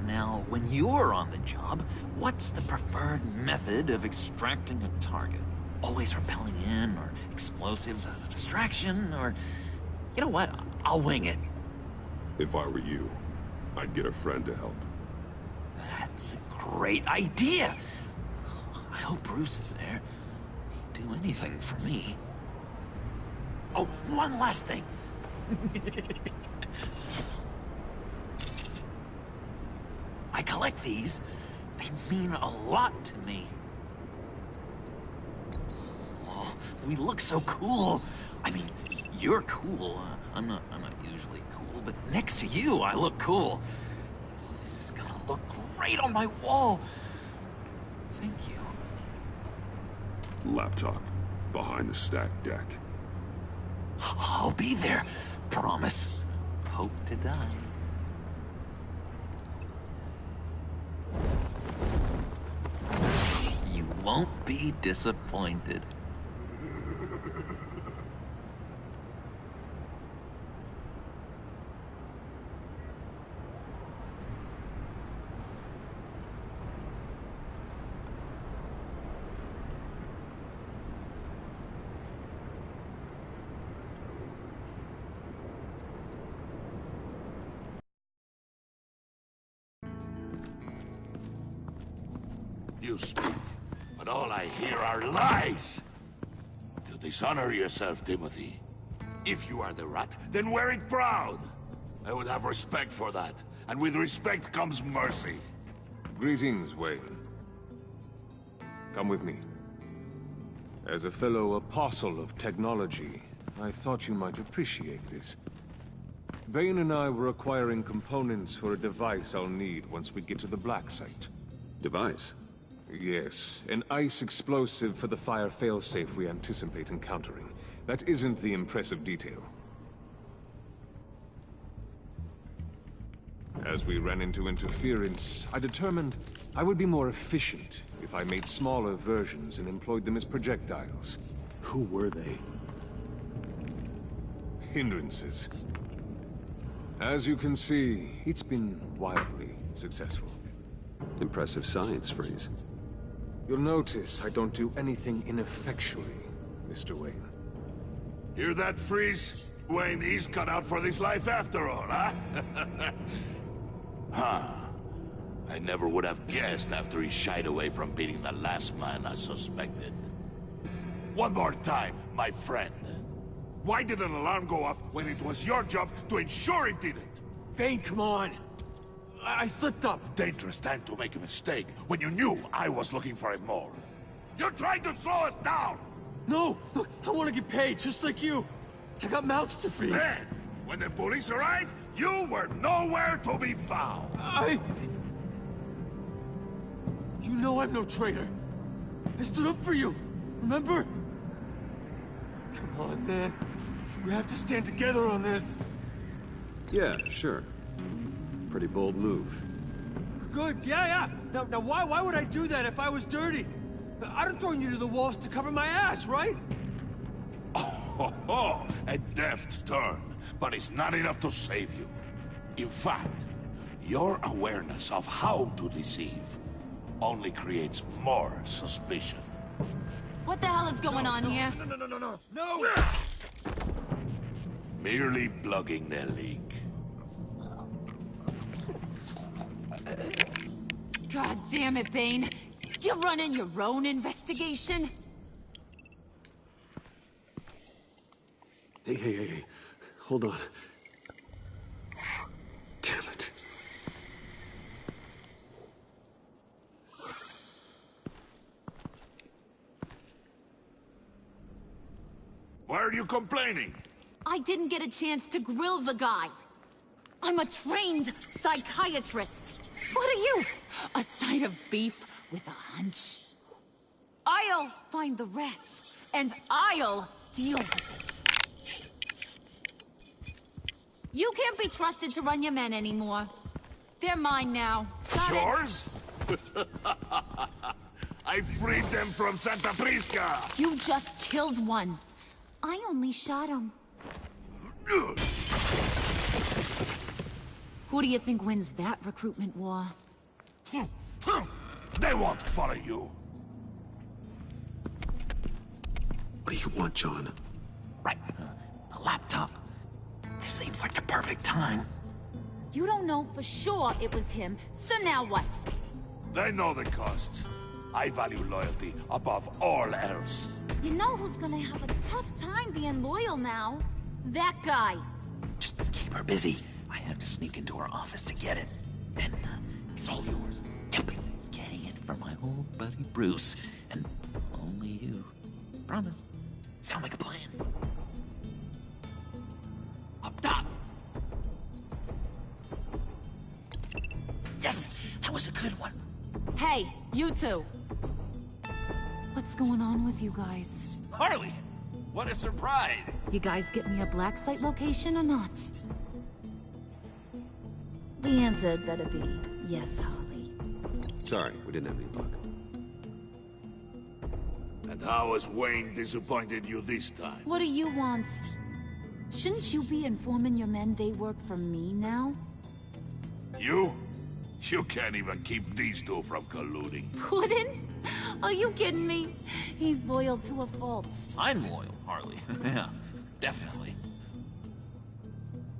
Now, when you're on the job, what's the preferred method of extracting a target? Always rappelling in, or explosives as a distraction, or... You know what? I'll wing it. If I were you, I'd get a friend to help. That's a great idea! I hope Bruce is there. He'd do anything for me. Oh, one last thing! I collect these. They mean a lot to me. Oh, we look so cool. I mean, you're cool. I'm not usually cool, but next to you, I look cool. Oh, this is gonna look great on my wall. Thank you. Laptop. Behind the stacked deck. I'll be there. Promise. Hope to die. You won't be disappointed. You speak, but all I hear are lies! You dishonor yourself, Timothy. If you are the rat, then wear it proud! I would have respect for that, and with respect comes mercy. Greetings, Wayne. Come with me. As a fellow apostle of technology, I thought you might appreciate this. Bane and I were acquiring components for a device I'll need once we get to the Black Site. Device? Yes, an ice explosive for the fire failsafe we anticipate encountering. That isn't the impressive detail. As we ran into interference, I determined I would be more efficient if I made smaller versions and employed them as projectiles. Who were they? Hindrances. As you can see, it's been wildly successful. Impressive science, Freeze. You'll notice I don't do anything ineffectually, Mr. Wayne. Hear that, Freeze? Wayne, he's cut out for this life after all, huh? Huh. I never would have guessed after he shied away from beating the last man I suspected. One more time, my friend. Why did an alarm go off when it was your job to ensure it didn't? Bane, come on! I slipped up! Dangerous time to make a mistake when you knew I was looking for him more. You're trying to slow us down! No! Look, I want to get paid, just like you! I got mouths to feed! Then, when the police arrived, you were nowhere to be found! You know I'm no traitor! I stood up for you, remember? Come on, man. We have to stand together on this! Yeah, sure. Pretty bold move. Good, yeah. Now why would I do that if I was dirty? I'd have thrown you to the wolves to cover my ass, right? Oh, a deft turn, but it's not enough to save you. In fact, your awareness of how to deceive only creates more suspicion. What the hell is going on here? No! Merely plugging the leak. God damn it, Bane. You're running your own investigation? Hey. Hold on. Damn it. Why are you complaining? I didn't get a chance to grill the guy. I'm a trained psychiatrist. What are you? A side of beef with a hunch? I'll find the rats, and I'll deal with it. You can't be trusted to run your men anymore. They're mine now. Got it? Yours? I freed them from Santa Prisca! You just killed one. I only shot him. Who do you think wins that recruitment war? They won't follow you. What do you want, John? Right. A laptop. This seems like the perfect time. You don't know for sure it was him, so now what? They know the cost. I value loyalty above all else. You know who's gonna have a tough time being loyal now? That guy. Just keep her busy. I have to sneak into her office to get it. And it's all yours. Yep. Getting it for my old buddy Bruce. And only you. Promise. Sound like a plan? Up top! Yes! That was a good one. Hey, you two. What's going on with you guys? Harley! What a surprise! You guys get me a black site location or not? The answer had better be yes, Harley. Sorry, we didn't have any luck. And how has Wayne disappointed you this time? What do you want? Shouldn't you be informing your men they work for me now? You? You can't even keep these two from colluding. Puddin'? Are you kidding me? He's loyal to a fault. I'm loyal, Harley. Yeah, definitely.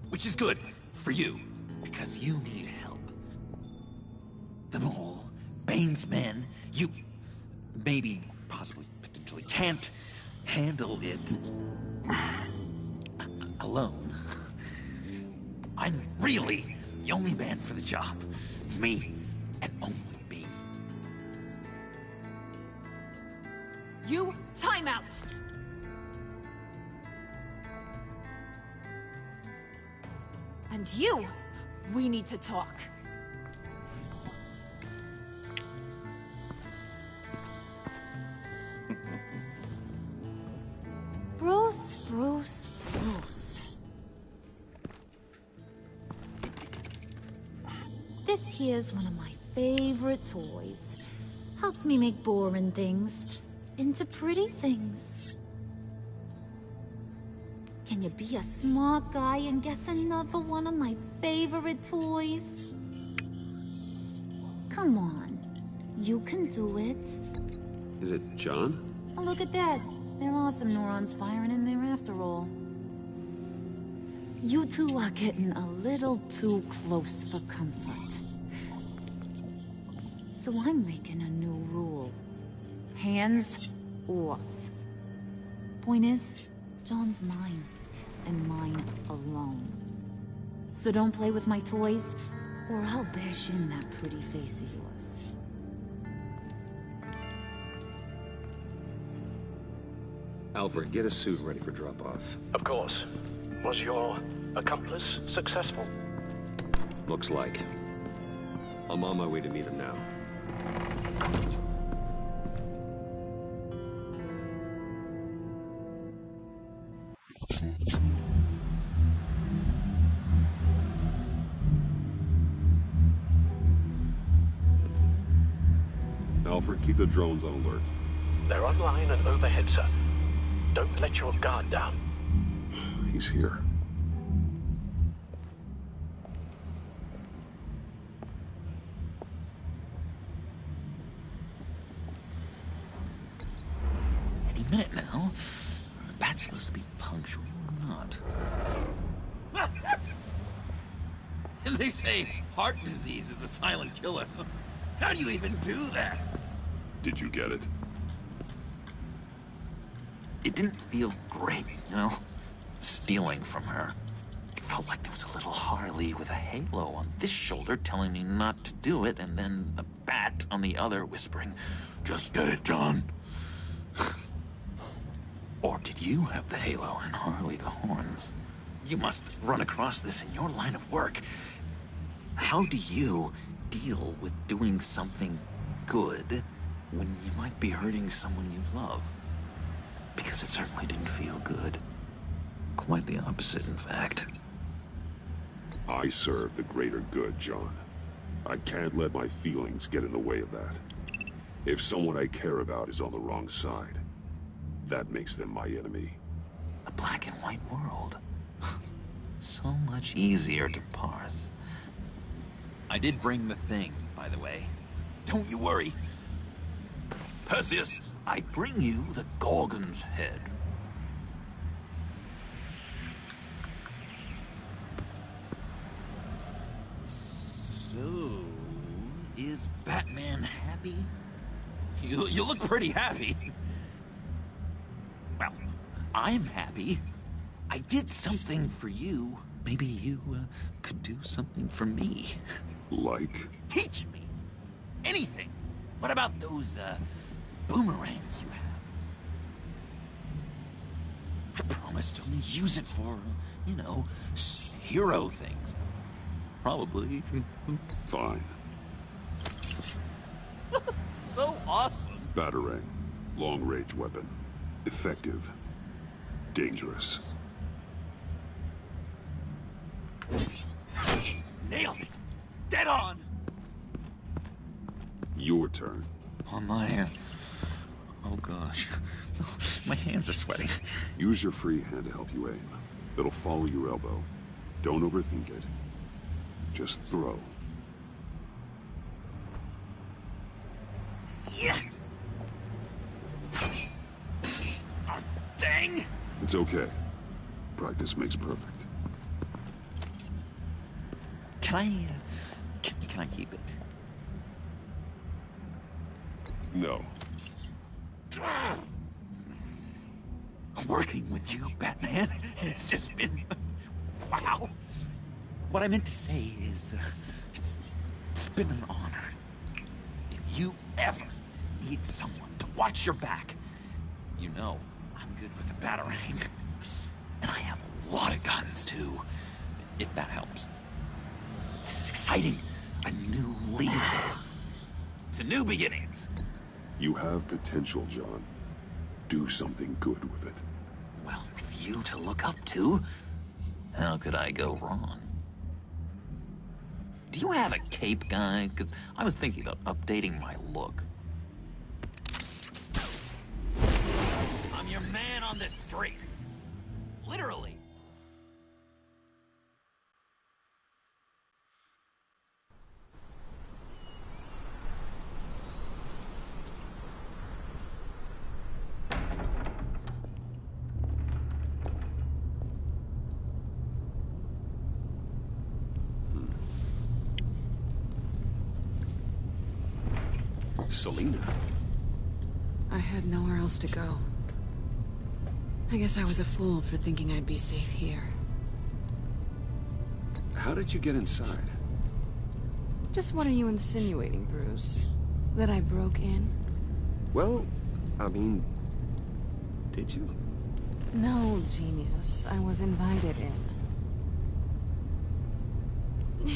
Which is good for you, because you need help. The Mole, Bane's men, you maybe, possibly, potentially can't handle it alone. I'm really the only man for the job. Me, and only me. You, time out! And you, we need to talk. Bruce. This here's one of my favorite toys. Helps me make boring things into pretty things. Can you be a smart guy and guess another one of my favorite toys? Come on, you can do it. Is it John? Oh, look at that. There are some neurons firing in there after all. You two are getting a little too close for comfort. So I'm making a new rule. Hands off. Point is, John's mine, and mine alone. So don't play with my toys, or I'll bash in that pretty face of yours. Alfred, get a suit ready for drop-off. Of course. Was your accomplice successful? Looks like. I'm on my way to meet him now. Alfred, keep the drones on alert. They're online and overhead, sir. Don't let your guard down. He's here. Any minute now. Bat's supposed to be punctual or not. They say heart disease is a silent killer. How do you even do that? Did you get it? It didn't feel great, you know? Stealing from her. It felt like there was a little Harley with a halo on this shoulder telling me not to do it, and then the bat on the other whispering, "Just get it, John." Or did you have the halo and Harley the horns? You must run across this in your line of work. How do you deal with doing something good when you might be hurting someone you love? Because it certainly didn't feel good. Quite the opposite, in fact. I serve the greater good, John. I can't let my feelings get in the way of that. If someone I care about is on the wrong side, that makes them my enemy. A black and white world. So much easier to parse. I did bring the thing, by the way. Don't you worry. Perseus, I bring you the Gorgon's head. So, is Batman happy? You look pretty happy. Well, I'm happy. I did something for you. Maybe you could do something for me. Like? Teach me. Anything. What about those boomerangs you have? I promise to only use it for, you know, hero things. Probably. Fine. So awesome. Batarang. Long-range weapon. Effective. Dangerous. Nailed it. Dead on. Your turn. On my... Oh gosh. My hands are sweating. Use your free hand to help you aim. It'll follow your elbow. Don't overthink it. Just throw. Yeah. Oh, dang. It's okay. Practice makes perfect. Can I keep it? No. Working with you, Batman, it's just been... Wow. What I meant to say is, it's been an honor. If you ever need someone to watch your back, you know I'm good with a Batarang. And I have a lot of guns, too, if that helps. This is exciting. A new lead. To new beginnings. You have potential, John. Do something good with it. Well, with you to look up to, how could I go wrong? Do you have a cape, guy? Because I was thinking about updating my look. I'm your man on this street. Literally. Selina. I had nowhere else to go. I guess I was a fool for thinking I'd be safe here. How did you get inside? Just what are you insinuating, Bruce? That I broke in? Well, I mean, did you? No, genius. I was invited in.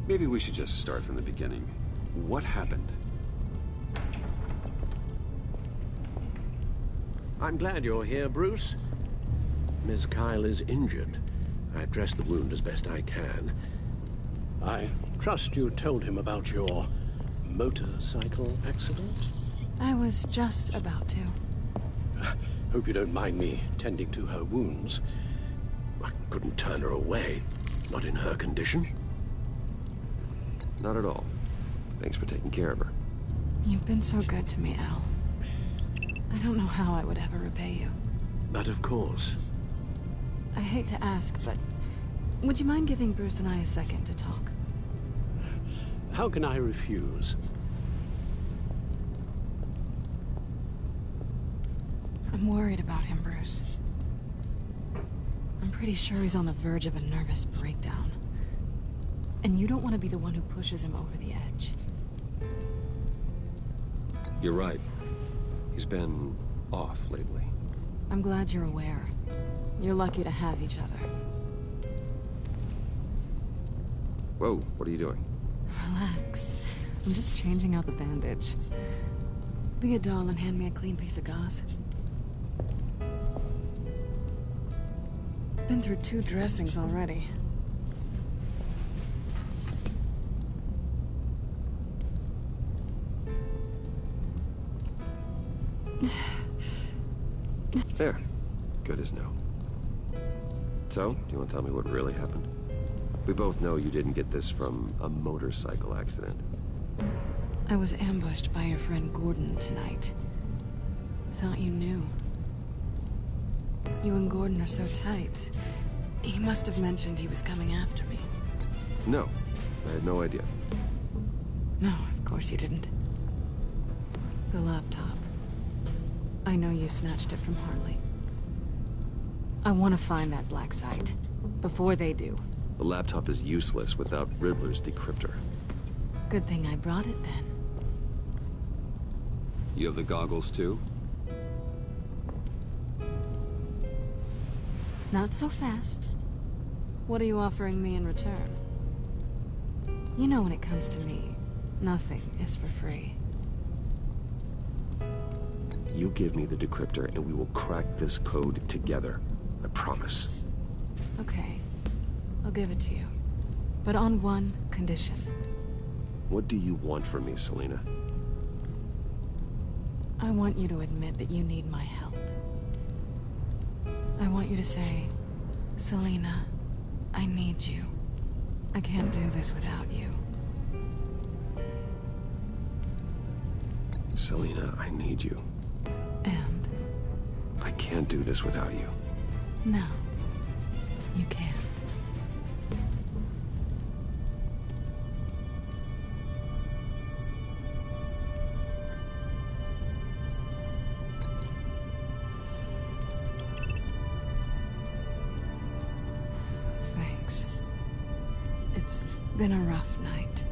Maybe we should just start from the beginning. What happened? I'm glad you're here, Bruce. Ms. Kyle is injured. I've dressed the wound as best I can. I trust you told him about your motorcycle accident? I was just about to. Hope you don't mind me tending to her wounds. I couldn't turn her away, not in her condition. Not at all. Thanks for taking care of her. You've been so good to me, Al. I don't know how I would ever repay you. But of course. I hate to ask, but would you mind giving Bruce and I a second to talk? How can I refuse? I'm worried about him, Bruce. I'm pretty sure he's on the verge of a nervous breakdown. And you don't want to be the one who pushes him over the edge. You're right. He's been off lately. I'm glad you're aware. You're lucky to have each other. Whoa, what are you doing? Relax. I'm just changing out the bandage. Be a doll and hand me a clean piece of gauze. Been through 2 dressings already. There. Good as new. So, do you want to tell me what really happened? We both know you didn't get this from a motorcycle accident. I was ambushed by your friend Gordon tonight. Thought you knew. You and Gordon are so tight. He must have mentioned he was coming after me. No, I had no idea. No, of course you didn't. The laptop. I know you snatched it from Harley. I want to find that black site. Before they do. The laptop is useless without Riddler's decryptor. Good thing I brought it then. You have the goggles too? Not so fast. What are you offering me in return? You know when it comes to me, nothing is for free. You give me the decryptor and we will crack this code together. I promise. Okay. I'll give it to you. But on one condition. What do you want from me, Selina? I want you to admit that you need my help. I want you to say, Selina, I need you. I can't do this without you. Selina, I need you. And? I can't do this without you. No, you can't. Thanks. It's been a rough night.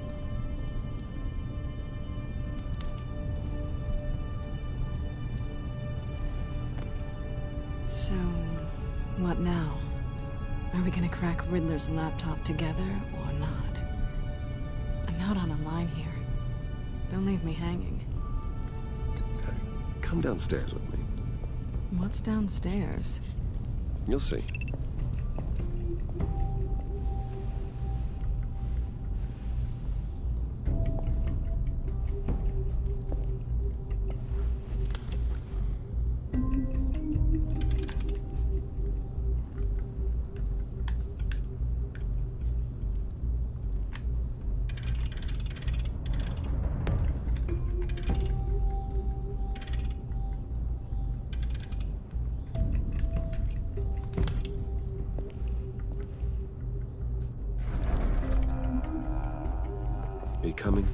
So, what now? Are we gonna crack Riddler's laptop together, or not? I'm out on a line here. Don't leave me hanging. Come downstairs with me. What's downstairs? You'll see. Are you coming?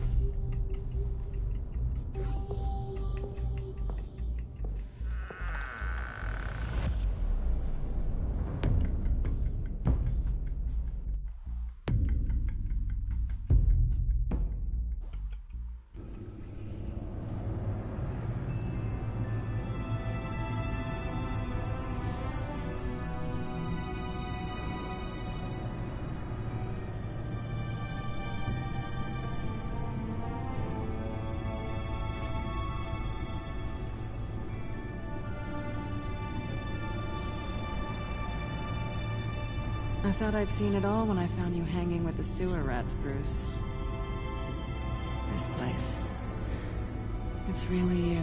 I thought I'd seen it all when I found you hanging with the sewer rats, Bruce. This place. It's really you.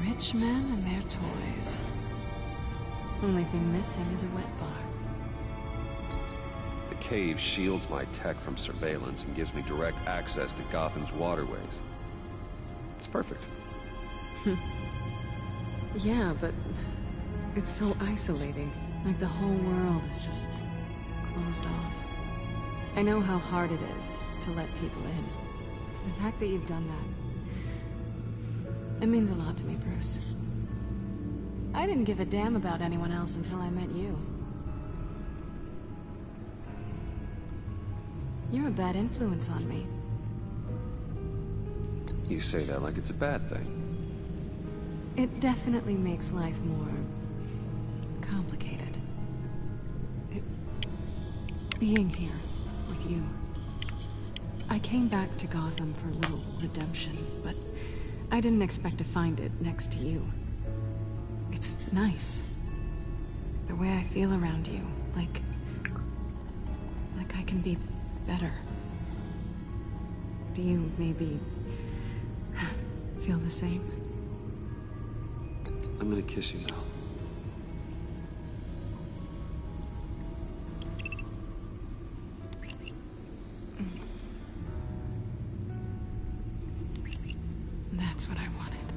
Rich men and their toys. Only thing missing is a wet bar. The cave shields my tech from surveillance and gives me direct access to Gotham's waterways. It's perfect. Yeah, but it's so isolating. Like the whole world is just closed off. I know how hard it is to let people in. The fact that you've done that, it means a lot to me, Bruce. I didn't give a damn about anyone else until I met you. You're a bad influence on me. You say that like it's a bad thing. It definitely makes life more complicated. Being here with you. I came back to Gotham for a little redemption, but I didn't expect to find it next to you. It's nice. The way I feel around you, like I can be better. Do you maybe feel the same? I'm gonna kiss you now. That's what I wanted.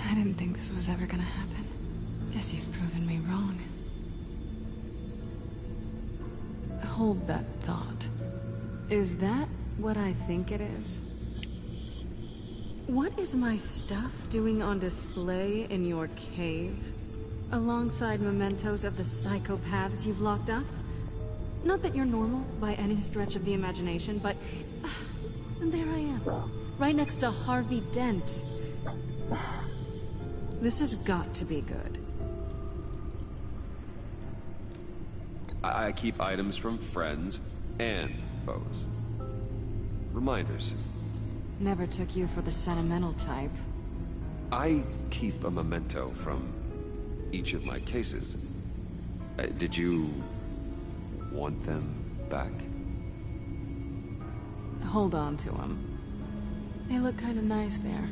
I didn't think this was ever gonna happen. Guess you've proven me wrong. Hold that thought. Is that what I think it is? What is my stuff doing on display in your cave? Alongside mementos of the psychopaths you've locked up? Not that you're normal by any stretch of the imagination, but... and there I am. Right next to Harvey Dent. This has got to be good. I keep items from friends and foes. Reminders. Never took you for the sentimental type. I keep a memento from each of my cases. Did you want them back? Hold on to them. They look kind of nice there.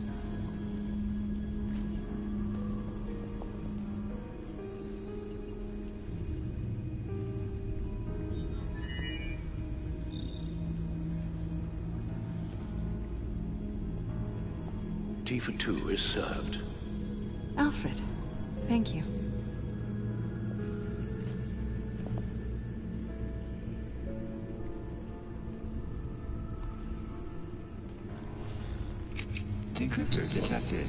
Tea for two is served. Alfred, thank you. Decryptor detected.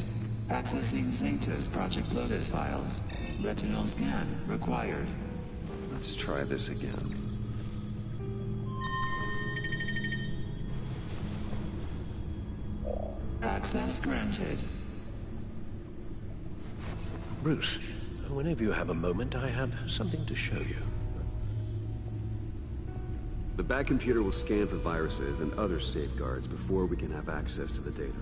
Accessing Zeta's Project Lotus files. Retinal scan required. Let's try this again. Access granted. Bruce, whenever you have a moment, I have something to show you. The back computer will scan for viruses and other safeguards before we can have access to the data.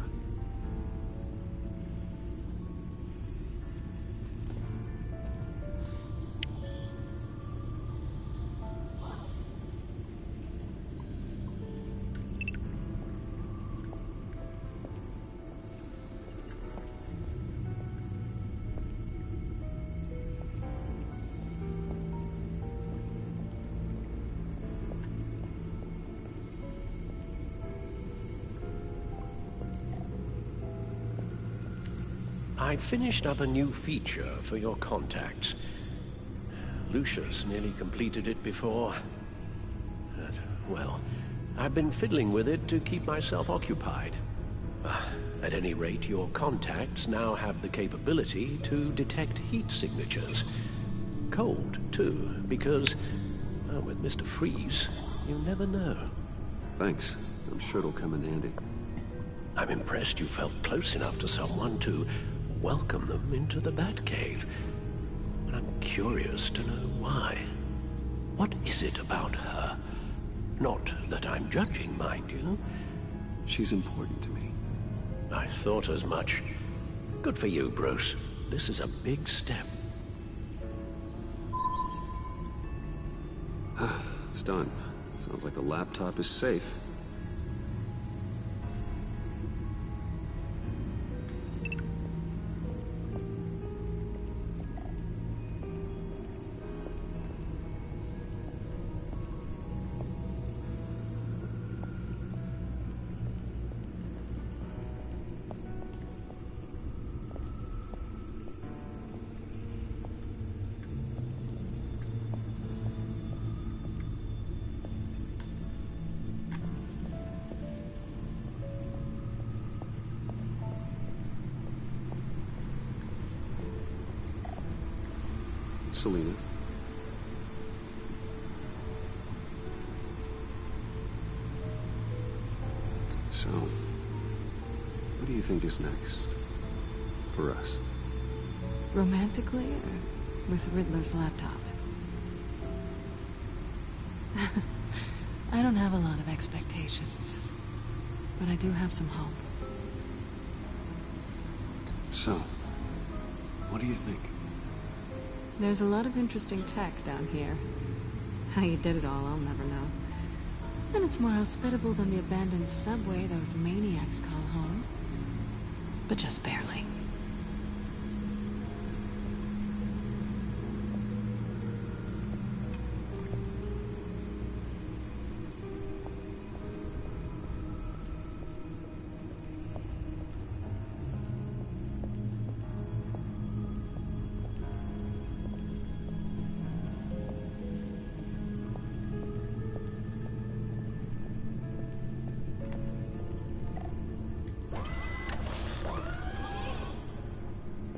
I finished up a new feature for your contacts. Lucius nearly completed it before. Well, I've been fiddling with it to keep myself occupied. At any rate, your contacts now have the capability to detect heat signatures. Cold, too, because, with Mr. Freeze, you never know. Thanks. I'm sure it'll come in handy. I'm impressed you felt close enough to someone to welcome them into the Batcave. And I'm curious to know why. What is it about her? Not that I'm judging, mind you. She's important to me. I thought as much. Good for you, Bruce. This is a big step. It's done. Sounds like the laptop is safe. Selina. So, what do you think is next? For us? Romantically, or with Riddler's laptop. I don't have a lot of expectations, but I do have some hope. So, what do you think? There's a lot of interesting tech down here. How you did it all, I'll never know. And it's more hospitable than the abandoned subway those maniacs call home. But just barely.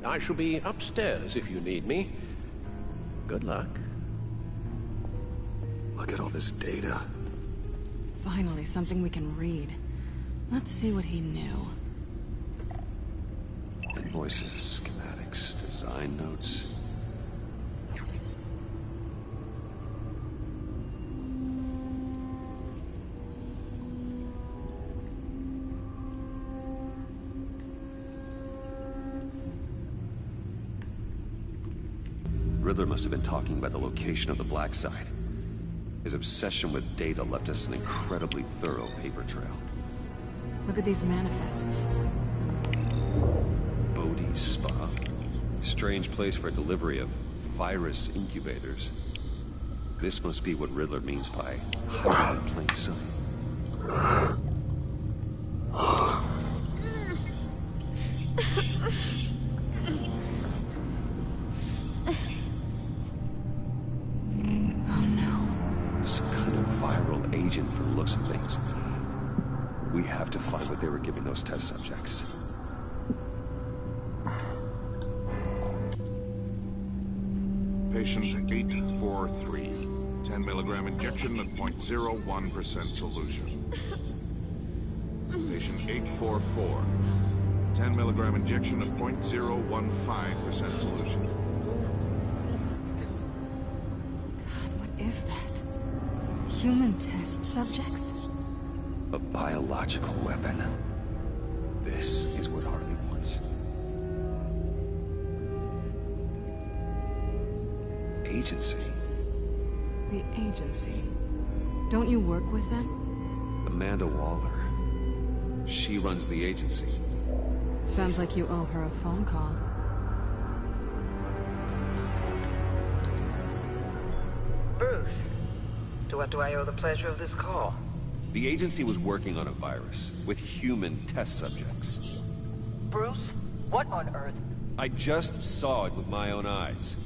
I shall be upstairs if you need me. Good luck. Look at all this data. Finally, something we can read. Let's see what he knew. Invoices, schematics, design notes. Riddler must have been talking about the location of the black site. His obsession with data left us an incredibly thorough paper trail. Look at these manifests. Bodhi's Spa. Strange place for a delivery of virus incubators. This must be what Riddler means by hiding in plain sight. Agent from the looks of things. We have to find what they were giving those test subjects. Patient 843. 10 milligram injection at 0.01% solution. Patient 844. 10 milligram injection at 0.015% solution. God, what is that? Human test subjects? A biological weapon. This is what Harley wants. Agency. The agency. Don't you work with them? Amanda Waller. She runs the agency. Sounds like you owe her a phone call. Bruce. To what do I owe the pleasure of this call? The agency was working on a virus with human test subjects. Bruce? What on earth? I just saw it with my own eyes.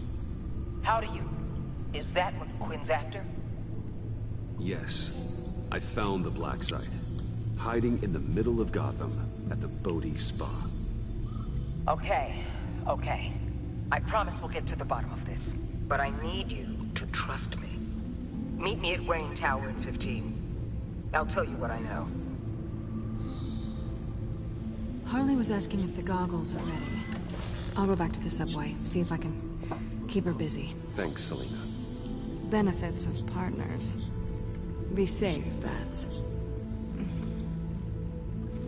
How do you? Is that what Quinn's after? Yes. I found the black site. Hiding in the middle of Gotham at the Bodhi Spa. Okay. I promise we'll get to the bottom of this. But I need you to trust me. Meet me at Wayne Tower in 15. I'll tell you what I know. Harley was asking if the goggles are ready. I'll go back to the subway, see if I can keep her busy. Thanks, Selina. Benefits of partners. Be safe, Bats.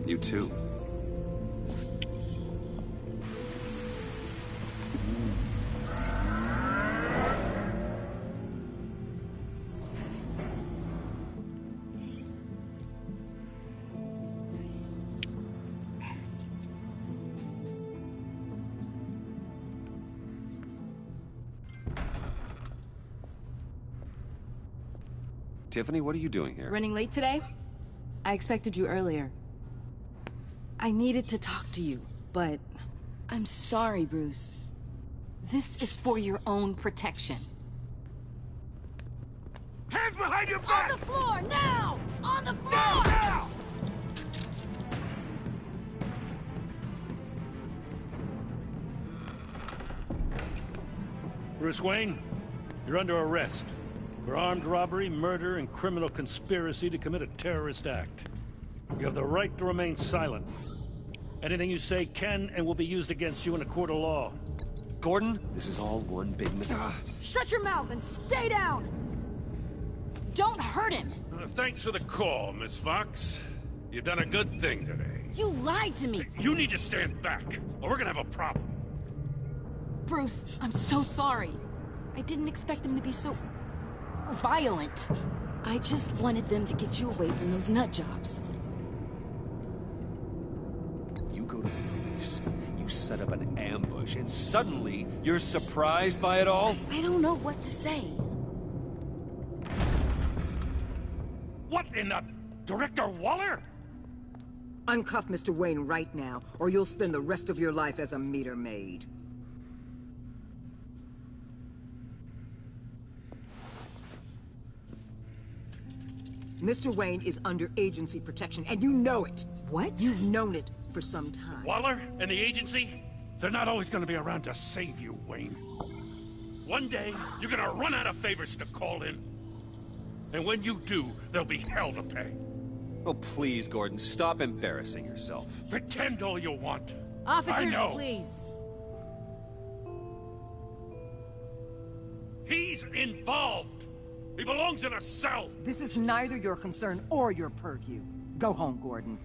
You too. Tiffany, what are you doing here? Running late today? I expected you earlier. I needed to talk to you, but I'm sorry, Bruce. This is for your own protection. Hands behind your back! On the floor, now! On the floor! Now! Bruce Wayne, you're under arrest for armed robbery, murder, and criminal conspiracy to commit a terrorist act. You have the right to remain silent. Anything you say can and will be used against you in a court of law. Gordon, this is all one big Shut your mouth and stay down! Don't hurt him! Thanks for the call, Miss Fox. You've done a good thing today. You lied to me! You need to stand back, or we're gonna have a problem. Bruce, I'm so sorry. I didn't expect them to be so... violent. I just wanted them to get you away from those nut jobs. You go to the police, you set up an ambush, and suddenly you're surprised by it all? I don't know what to say. What in the... Director Waller? Uncuff Mr. Wayne right now, or you'll spend the rest of your life as a meter maid. Mr. Wayne is under agency protection, and you know it. What? You've known it for some time. Waller and the agency? They're not always gonna be around to save you, Wayne. One day, you're gonna run out of favors to call in. And when you do, there'll be hell to pay. Oh, please, Gordon, stop embarrassing yourself. Pretend all you want. Officers, I know. please. He's involved. He belongs in a cell. This is neither your concern or your purview. Go home, Gordon.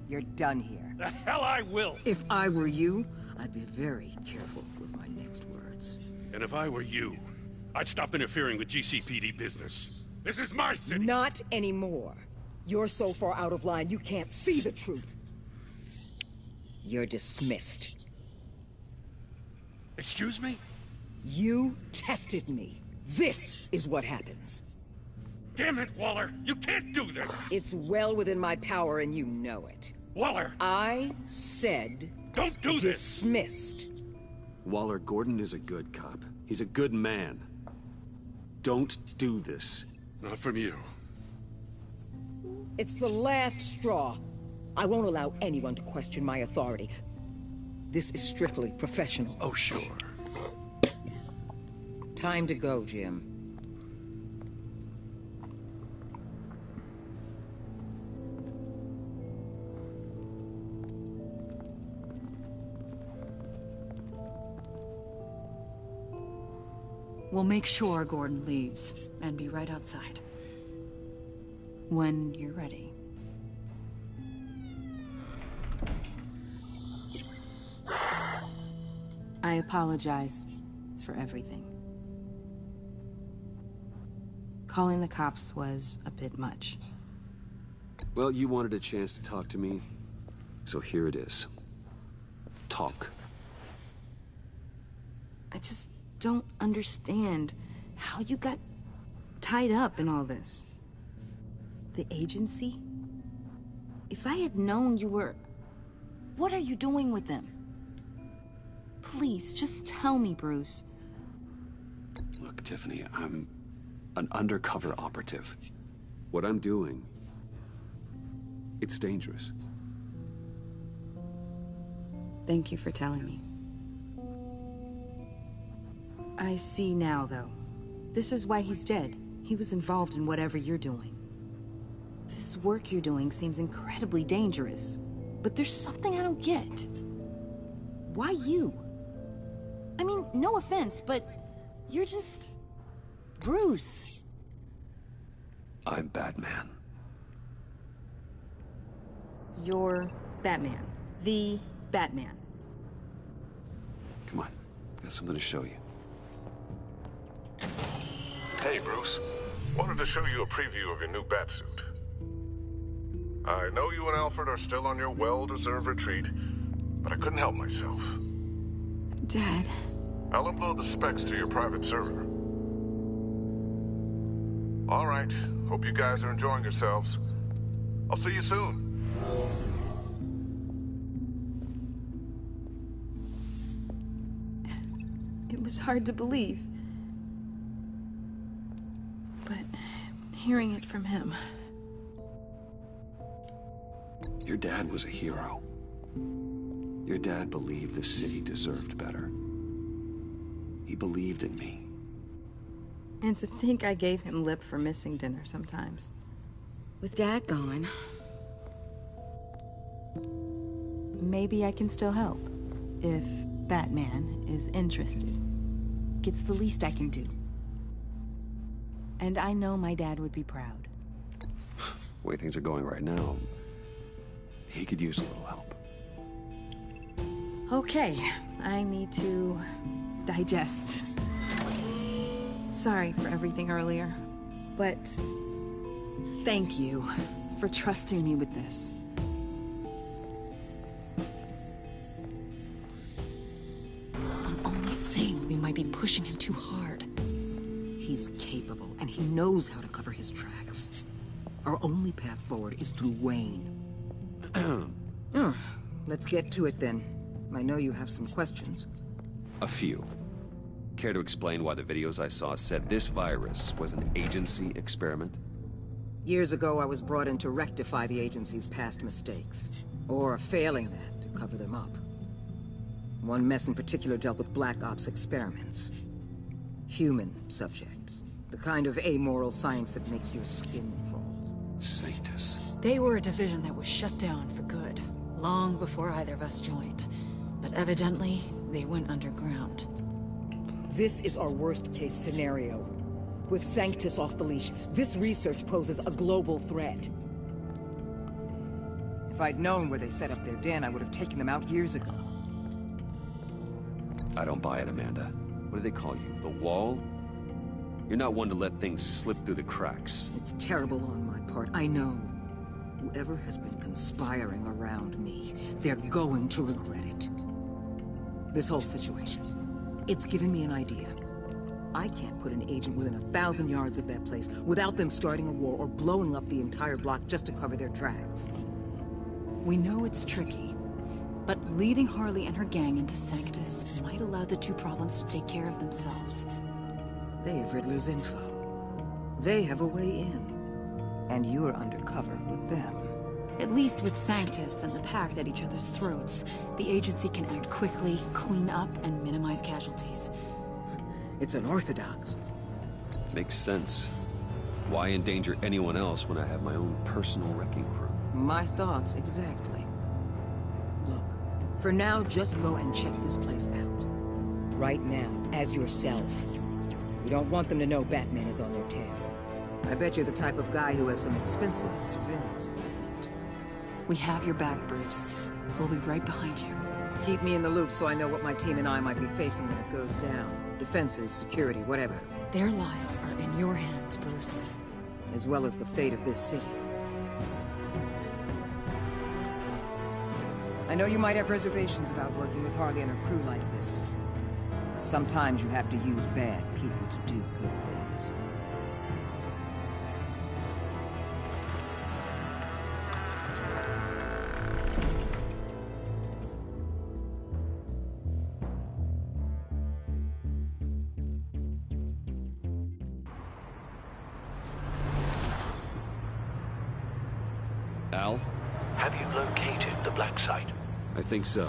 You're done here. The hell I will. If I were you, I'd be very careful with my next words. And if I were you, I'd stop interfering with GCPD business. This is my city. Not anymore. You're so far out of line, you can't see the truth. You're dismissed. Excuse me? You tested me. This is what happens. Damn it, Waller! You can't do this! It's well within my power and you know it. Waller! I said... Don't do this! Dismissed. Waller, Gordon is a good cop. He's a good man. Don't do this. Not from you. It's the last straw. I won't allow anyone to question my authority. This is strictly professional. Oh, sure. Time to go, Jim. We'll make sure Gordon leaves, and be right outside. When you're ready. I apologize for everything. Calling the cops was a bit much. Well, you wanted a chance to talk to me, so here it is. Talk. I just don't understand how you got tied up in all this. The agency? If I had known you were... What are you doing with them? Please, just tell me, Bruce. Look, Tiffany, I'm an undercover operative. What I'm doing, it's dangerous. Thank you for telling me. I see now, though. This is why he's dead. He was involved in whatever you're doing. This work you're doing seems incredibly dangerous. But there's something I don't get. Why you? I mean, no offense, but you're just... Bruce. I'm Batman. You're Batman. The Batman. Come on, got something to show you. Hey, Bruce. Wanted to show you a preview of your new batsuit. I know you and Alfred are still on your well-deserved retreat, but I couldn't help myself. Dad. I'll upload the specs to your private server. All right. Hope you guys are enjoying yourselves. I'll see you soon. It was hard to believe. But hearing it from him... Your dad was a hero. Your dad believed the city deserved better. He believed in me. And to think I gave him lip for missing dinner sometimes. With Dad gone... maybe I can still help. If Batman is interested. It's the least I can do. And I know my dad would be proud. The way things are going right now, he could use a little help. Okay, I need to digest. Sorry for everything earlier, but thank you for trusting me with this. I'm only saying we might be pushing him too hard. He's capable, and he knows how to cover his tracks. Our only path forward is through Wayne. Let's get to it then. I know you have some questions. A few. Care to explain why the videos I saw said this virus was an agency experiment? Years ago, I was brought in to rectify the agency's past mistakes. Or failing that, to cover them up. One mess in particular dealt with Black Ops experiments. Human subjects. The kind of amoral science that makes your skin crawl. Sanctus. They were a division that was shut down for good, long before either of us joined. But evidently, they went underground. This is our worst-case scenario. With Sanctus off the leash, this research poses a global threat. If I'd known where they set up their den, I would have taken them out years ago. I don't buy it, Amanda. What do they call you? The Wall? You're not one to let things slip through the cracks. It's terrible on my part, I know. Whoever has been conspiring around me, they're going to regret it. This whole situation, it's given me an idea. I can't put an agent within 1,000 yards of that place without them starting a war or blowing up the entire block just to cover their tracks. We know it's tricky, but leading Harley and her gang into Sanctus might allow the two problems to take care of themselves. They have Riddler's info. They have a way in. And you're undercover with them. At least with Sanctus and the Pact at each other's throats, the agency can act quickly, clean up, and minimize casualties. It's unorthodox. Makes sense. Why endanger anyone else when I have my own personal wrecking crew? My thoughts exactly. Look, for now, just go and check this place out. Right now, as yourself. We don't want them to know Batman is on their tail. I bet you're the type of guy who has some expensive surveillance equipment. We have your back, Bruce. We'll be right behind you. Keep me in the loop so I know what my team and I might be facing when it goes down. Defenses, security, whatever. Their lives are in your hands, Bruce. As well as the fate of this city. I know you might have reservations about working with Harley and her crew like this. Sometimes you have to use bad people to do good things. Al? Have you located the black site? I think so.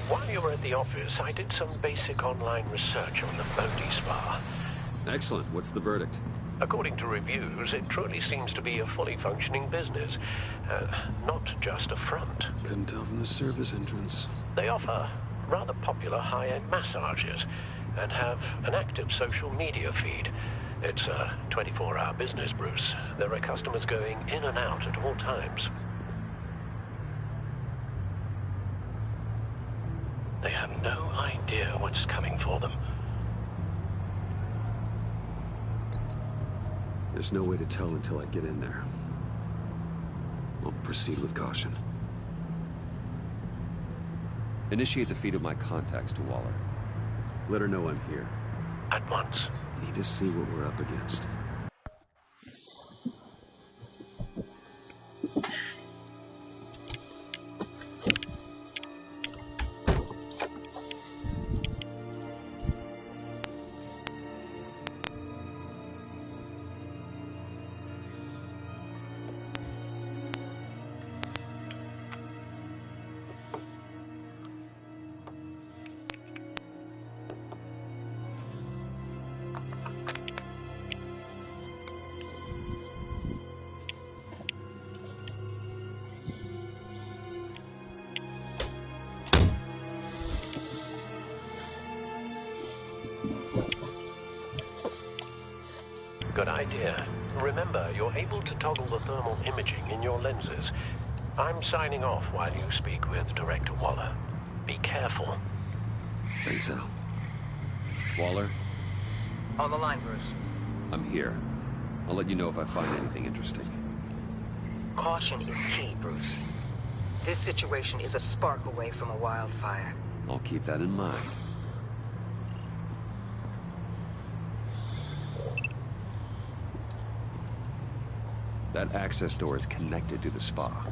While you were at the office, I did some basic online research on the Bodhi Spa. Excellent. What's the verdict? According to reviews, it truly seems to be a fully functioning business. Not just a front. Couldn't tell from the service entrance. They offer rather popular high-end massages and have an active social media feed. It's a 24-hour business, Bruce. There are customers going in and out at all times. They have no idea what's coming for them. There's no way to tell until I get in there. I'll proceed with caution. Initiate the feed of my contacts to Waller. Let her know I'm here. At once. Need to see what we're up against. Good idea. Remember, you're able to toggle the thermal imaging in your lenses. I'm signing off while you speak with Director Waller. Be careful. Thanks, Al. Waller? On the line, Bruce. I'm here. I'll let you know if I find anything interesting. Caution is key, Bruce. This situation is a spark away from a wildfire. I'll keep that in mind. That access door is connected to the spa.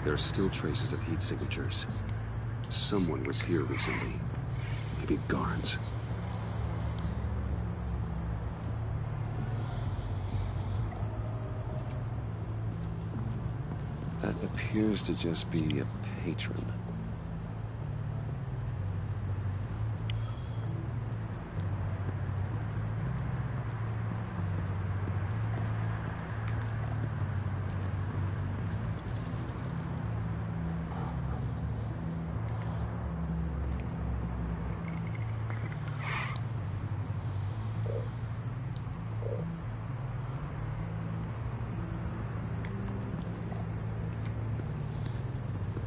There are still traces of heat signatures. Someone was here recently. Maybe Garns. That appears to just be a patron.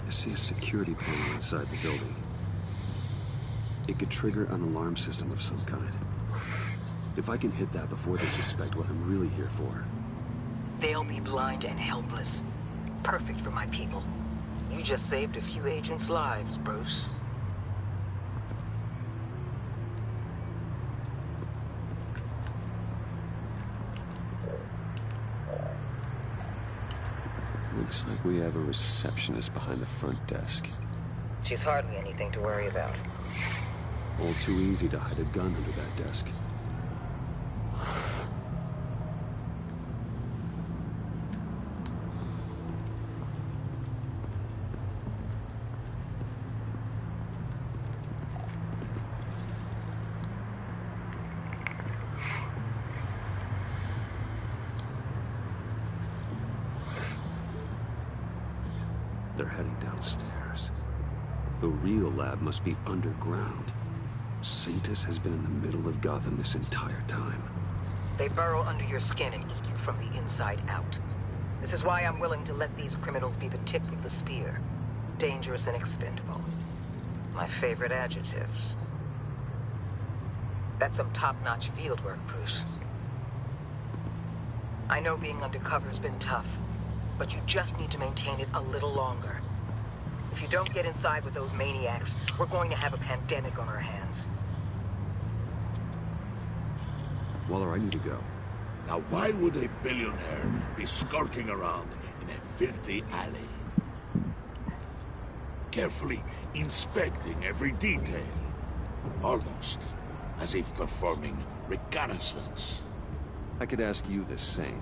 I see a security panel inside the building. It could trigger an alarm system of some kind. If I can hit that before they suspect what I'm really here for. They'll be blind and helpless. Perfect for my people. You just saved a few agents' lives, Bruce. Looks like we have a receptionist behind the front desk. She's hardly anything to worry about. All too easy to hide a gun under that desk. They're heading downstairs. The real lab must be underground. Sanctus has been in the middle of Gotham this entire time. They burrow under your skin and eat you from the inside out. This is why I'm willing to let these criminals be the tip of the spear. Dangerous and expendable. My favorite adjectives. That's some top-notch field work, Bruce. I know being undercover's been tough, but you just need to maintain it a little longer. If you don't get inside with those maniacs, we're going to have a pandemic on our hands. Waller, I need to go. Now why would a billionaire be skulking around in a filthy alley? Carefully inspecting every detail. Almost as if performing reconnaissance. I could ask you the same.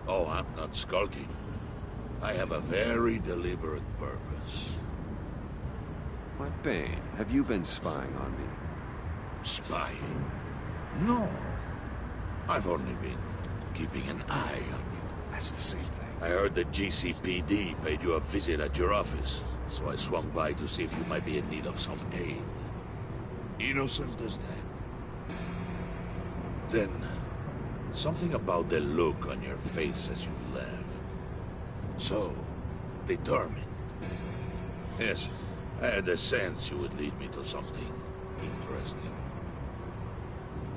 Oh, I'm not skulking. I have a very deliberate purpose. Why, Bane, have you been spying on me? Spying? No. I've only been keeping an eye on you. That's the same thing. I heard the GCPD paid you a visit at your office, so I swung by to see if you might be in need of some aid. Innocent as that. Then, something about the look on your face as you left. So, determined. Yes, I had a sense you would lead me to something interesting.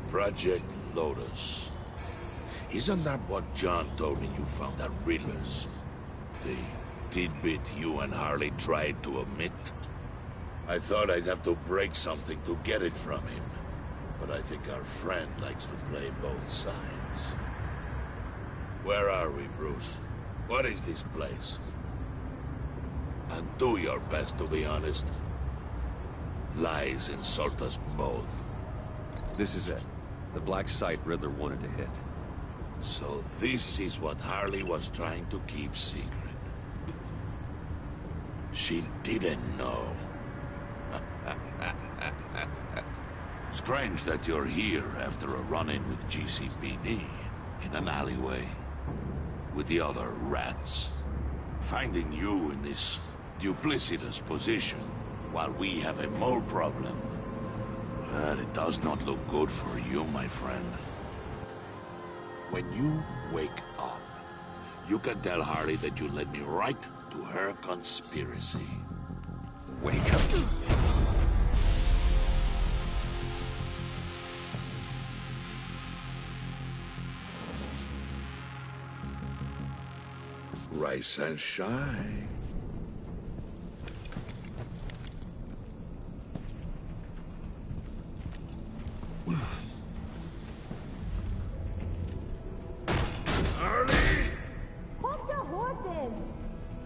Project Lotus. Isn't that what John told me you found at Riddler's? The tidbit you and Harley tried to omit? I thought I'd have to break something to get it from him. But I think our friend likes to play both sides. Where are we, Bruce? What is this place? And do your best to be honest. Lies insult us both. This is it. The black site Riddler wanted to hit. So this is what Harley was trying to keep secret. She didn't know. Strange that you're here after a run-in with GCPD in an alleyway with the other rats. Finding you in this duplicitous position while we have a mole problem. Well, it does not look good for you, my friend. When you wake up, you can tell Harley that you led me right to her conspiracy. Wake up. Rise and shine.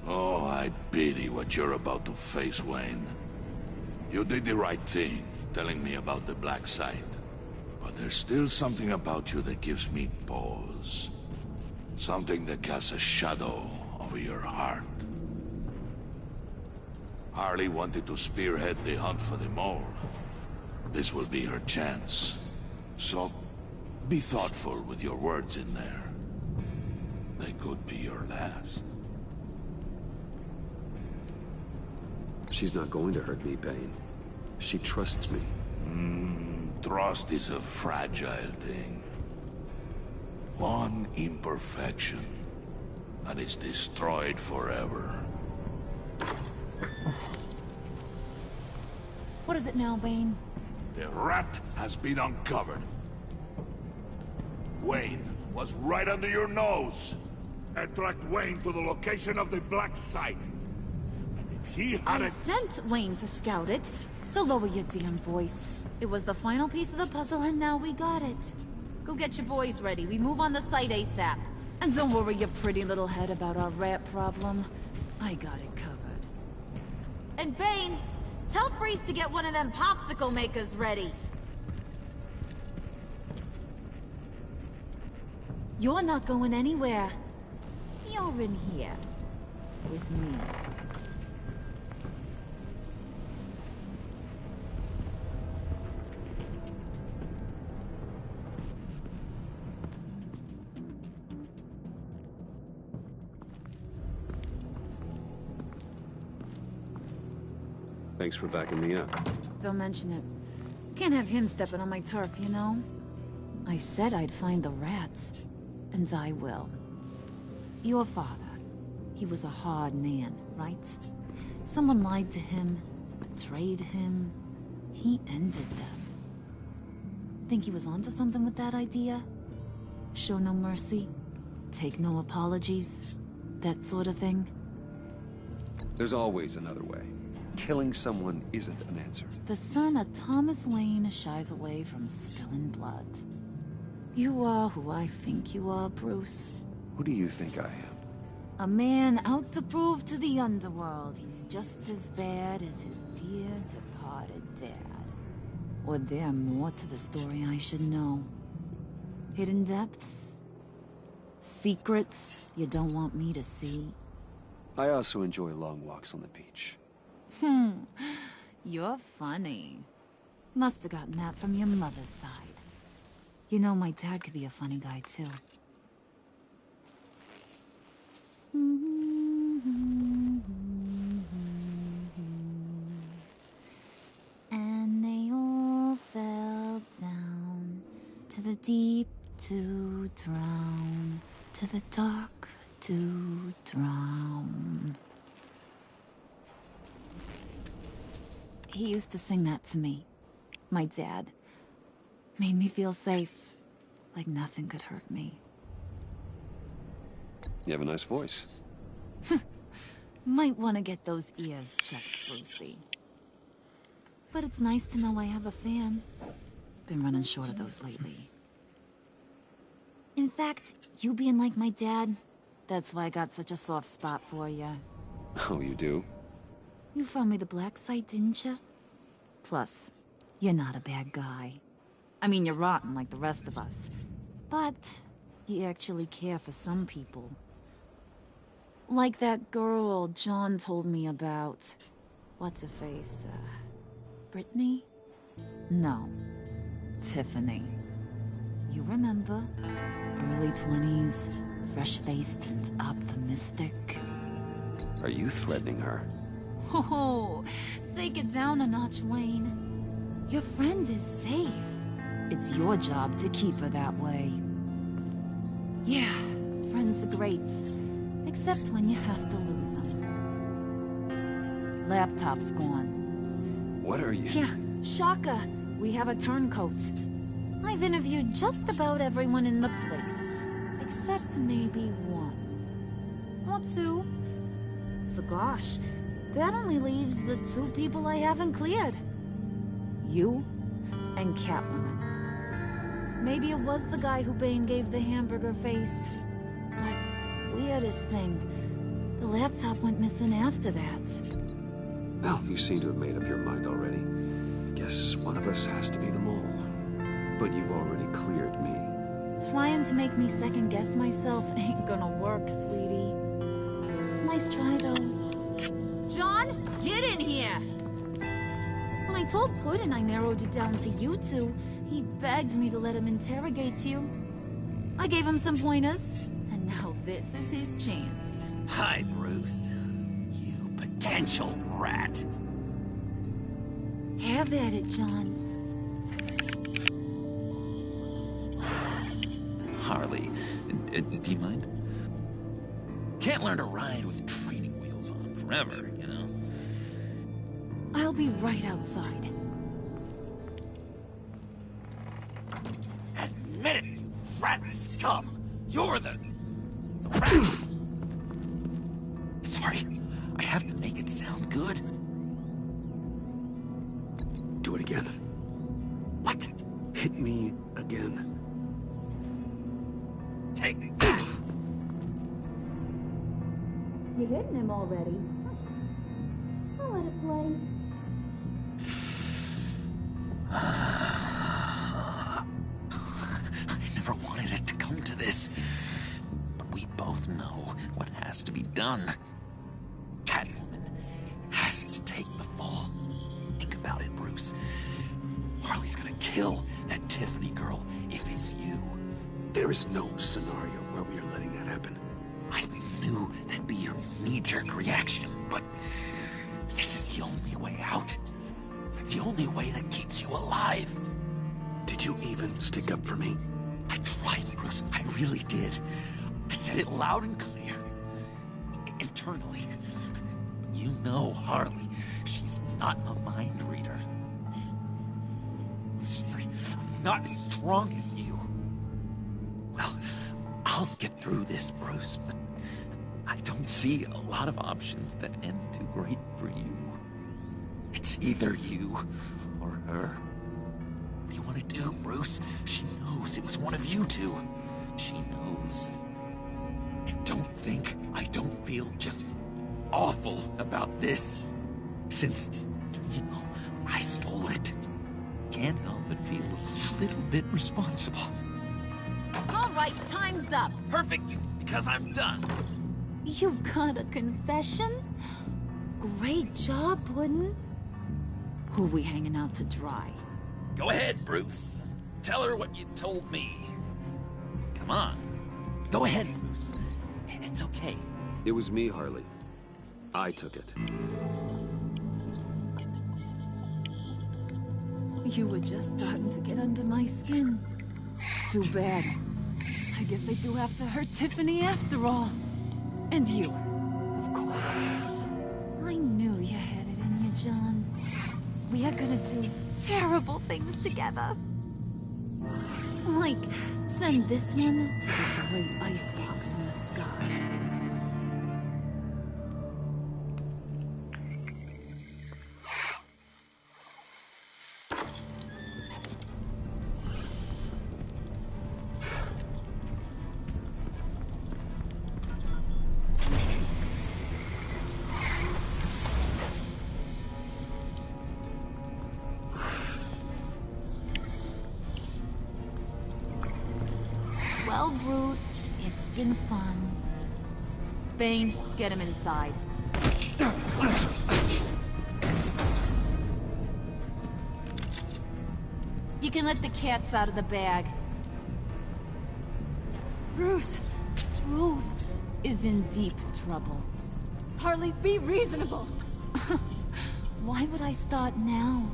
Oh, I pity what you're about to face, Wayne. You did the right thing, telling me about the black site. But there's still something about you that gives me pause. Something that casts a shadow over your heart. Harley wanted to spearhead the hunt for the mole. This will be her chance. So, be thoughtful with your words in there. They could be your last. She's not going to hurt me, Bane. She trusts me. Trust is a fragile thing. One imperfection, and it's destroyed forever. What is it now, Bane? The rat has been uncovered. Wayne was right under your nose. I tracked Wayne to the location of the black site. And if he had I sent Wayne to scout it, so lower your damn voice. It was the final piece of the puzzle, and now we got it. Go get your boys ready. We move on the site ASAP. And don't worry your pretty little head about our rat problem. I got it covered. And Bane, tell Freeze to get one of them popsicle makers ready. You're not going anywhere. You're in here. With me. Thanks for backing me up. Don't mention it. Can't have him stepping on my turf, you know? I said I'd find the rats. And I will. Your father. He was a hard man, right? Someone lied to him, betrayed him. He ended them. Think he was onto something with that idea? Show no mercy? Take no apologies? That sort of thing? There's always another way. Killing someone isn't an answer. The son of Thomas Wayne shies away from spilling blood. You are who I think you are, Bruce. Who do you think I am? A man out to prove to the underworld he's just as bad as his dear departed dad. Or there more to the story I should know. Hidden depths? Secrets you don't want me to see? I also enjoy long walks on the beach. You're funny. Must have gotten that from your mother's side. You know, my dad could be a funny guy, too. And they all fell down to the deep to drown, to the dark to drown. He used to sing that to me. My dad. Made me feel safe. Like nothing could hurt me. You have a nice voice. Might want to get those ears checked, Brucey. But it's nice to know I have a fan. Been running short of those lately. In fact, you being like my dad, that's why I got such a soft spot for you. Oh, you do? You found me the black site, didn't you? Plus, you're not a bad guy. I mean, you're rotten like the rest of us. But you actually care for some people. Like that girl John told me about. What's her face? Brittany? No. Tiffany. You remember? Early 20s, fresh-faced and optimistic. Are you threatening her? Oh, take it down a notch, Wayne. Your friend is safe. It's your job to keep her that way. Yeah, friends are great. Except when you have to lose them. Laptop's gone. What are you? Yeah, Shaka. We have a turncoat. I've interviewed just about everyone in the place. Except maybe one. Or two. So gosh, that only leaves the two people I haven't cleared. You and Catwoman. Maybe it was the guy who Bane gave the hamburger face. But weirdest thing, the laptop went missing after that. Well, you seem to have made up your mind already. Guess one of us has to be the mole. But you've already cleared me. Trying to make me second-guess myself ain't gonna work, sweetie. Nice try, though. John, get in here! When I told Puddin' I narrowed it down to you two, he begged me to let him interrogate you. I gave him some pointers, and now this is his chance. Hi, Bruce. You potential rat. Have at it, John. Harley, do you mind? Can't learn to ride with training wheels on forever, you know? I'll be right outside. Admit it, you rat scum! You're the rat! Sorry, I have to make it sound good. Do it again. What? Hit me again. Take that! You hitting him already? I'll let it play. I never wanted it to come to this. But we both know what has to be done. Catwoman has to take the fall. Think about it, Bruce. Harley's gonna kill that Tiffany girl if it's you. There is no scenario where we are letting that happen. I knew that'd be your knee-jerk reaction, but this is the only way out. The only way that keeps you alive. Did you even stick up for me? I tried, Bruce. I really did. I said it loud and clear. Internally. You know Harley. She's not a mind reader. I'm sorry. I'm not as strong as you. Well, I'll get through this, Bruce, but I don't see a lot of options that end too great for you. It's either you or her. What do you want to do, Bruce? She knows it was one of you two. She knows. And don't think I don't feel just awful about this. Since, you know, I stole it. Can't help but feel a little bit responsible. All right, time's up. Perfect, because I'm done. You got a confession? Great job, Puddin'. Who we hanging out to dry? Go ahead, Bruce. Tell her what you told me. Come on. Go ahead, Bruce. It's okay. It was me, Harley. I took it. You were just starting to get under my skin. Too bad. I guess I do have to hurt Tiffany after all. And you, of course. I knew you had it in you, John. We are gonna do terrible things together. Like, send this one to the great icebox in the sky. Well, Bruce, it's been fun. Bane, get him inside. You can let the cats out of the bag. Bruce is in deep trouble. Harley, be reasonable! Why would I start now?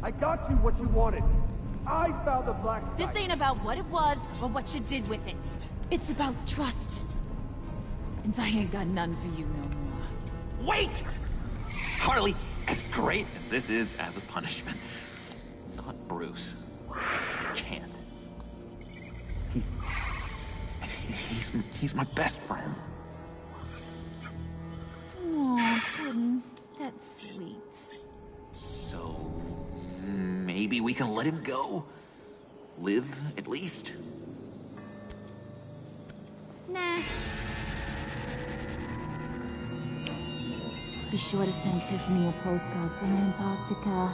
I got you what you wanted. I found the black site. This ain't about what it was or what you did with it. It's about trust. And I ain't got none for you no more. Wait! Harley, as great as this is as a punishment, not Bruce. I can't. He's my best friend. Aw, Puddin'. That's sweet. So, maybe we can let him go? Live, at least? Nah. Be sure to send Tiffany a postcard from Antarctica.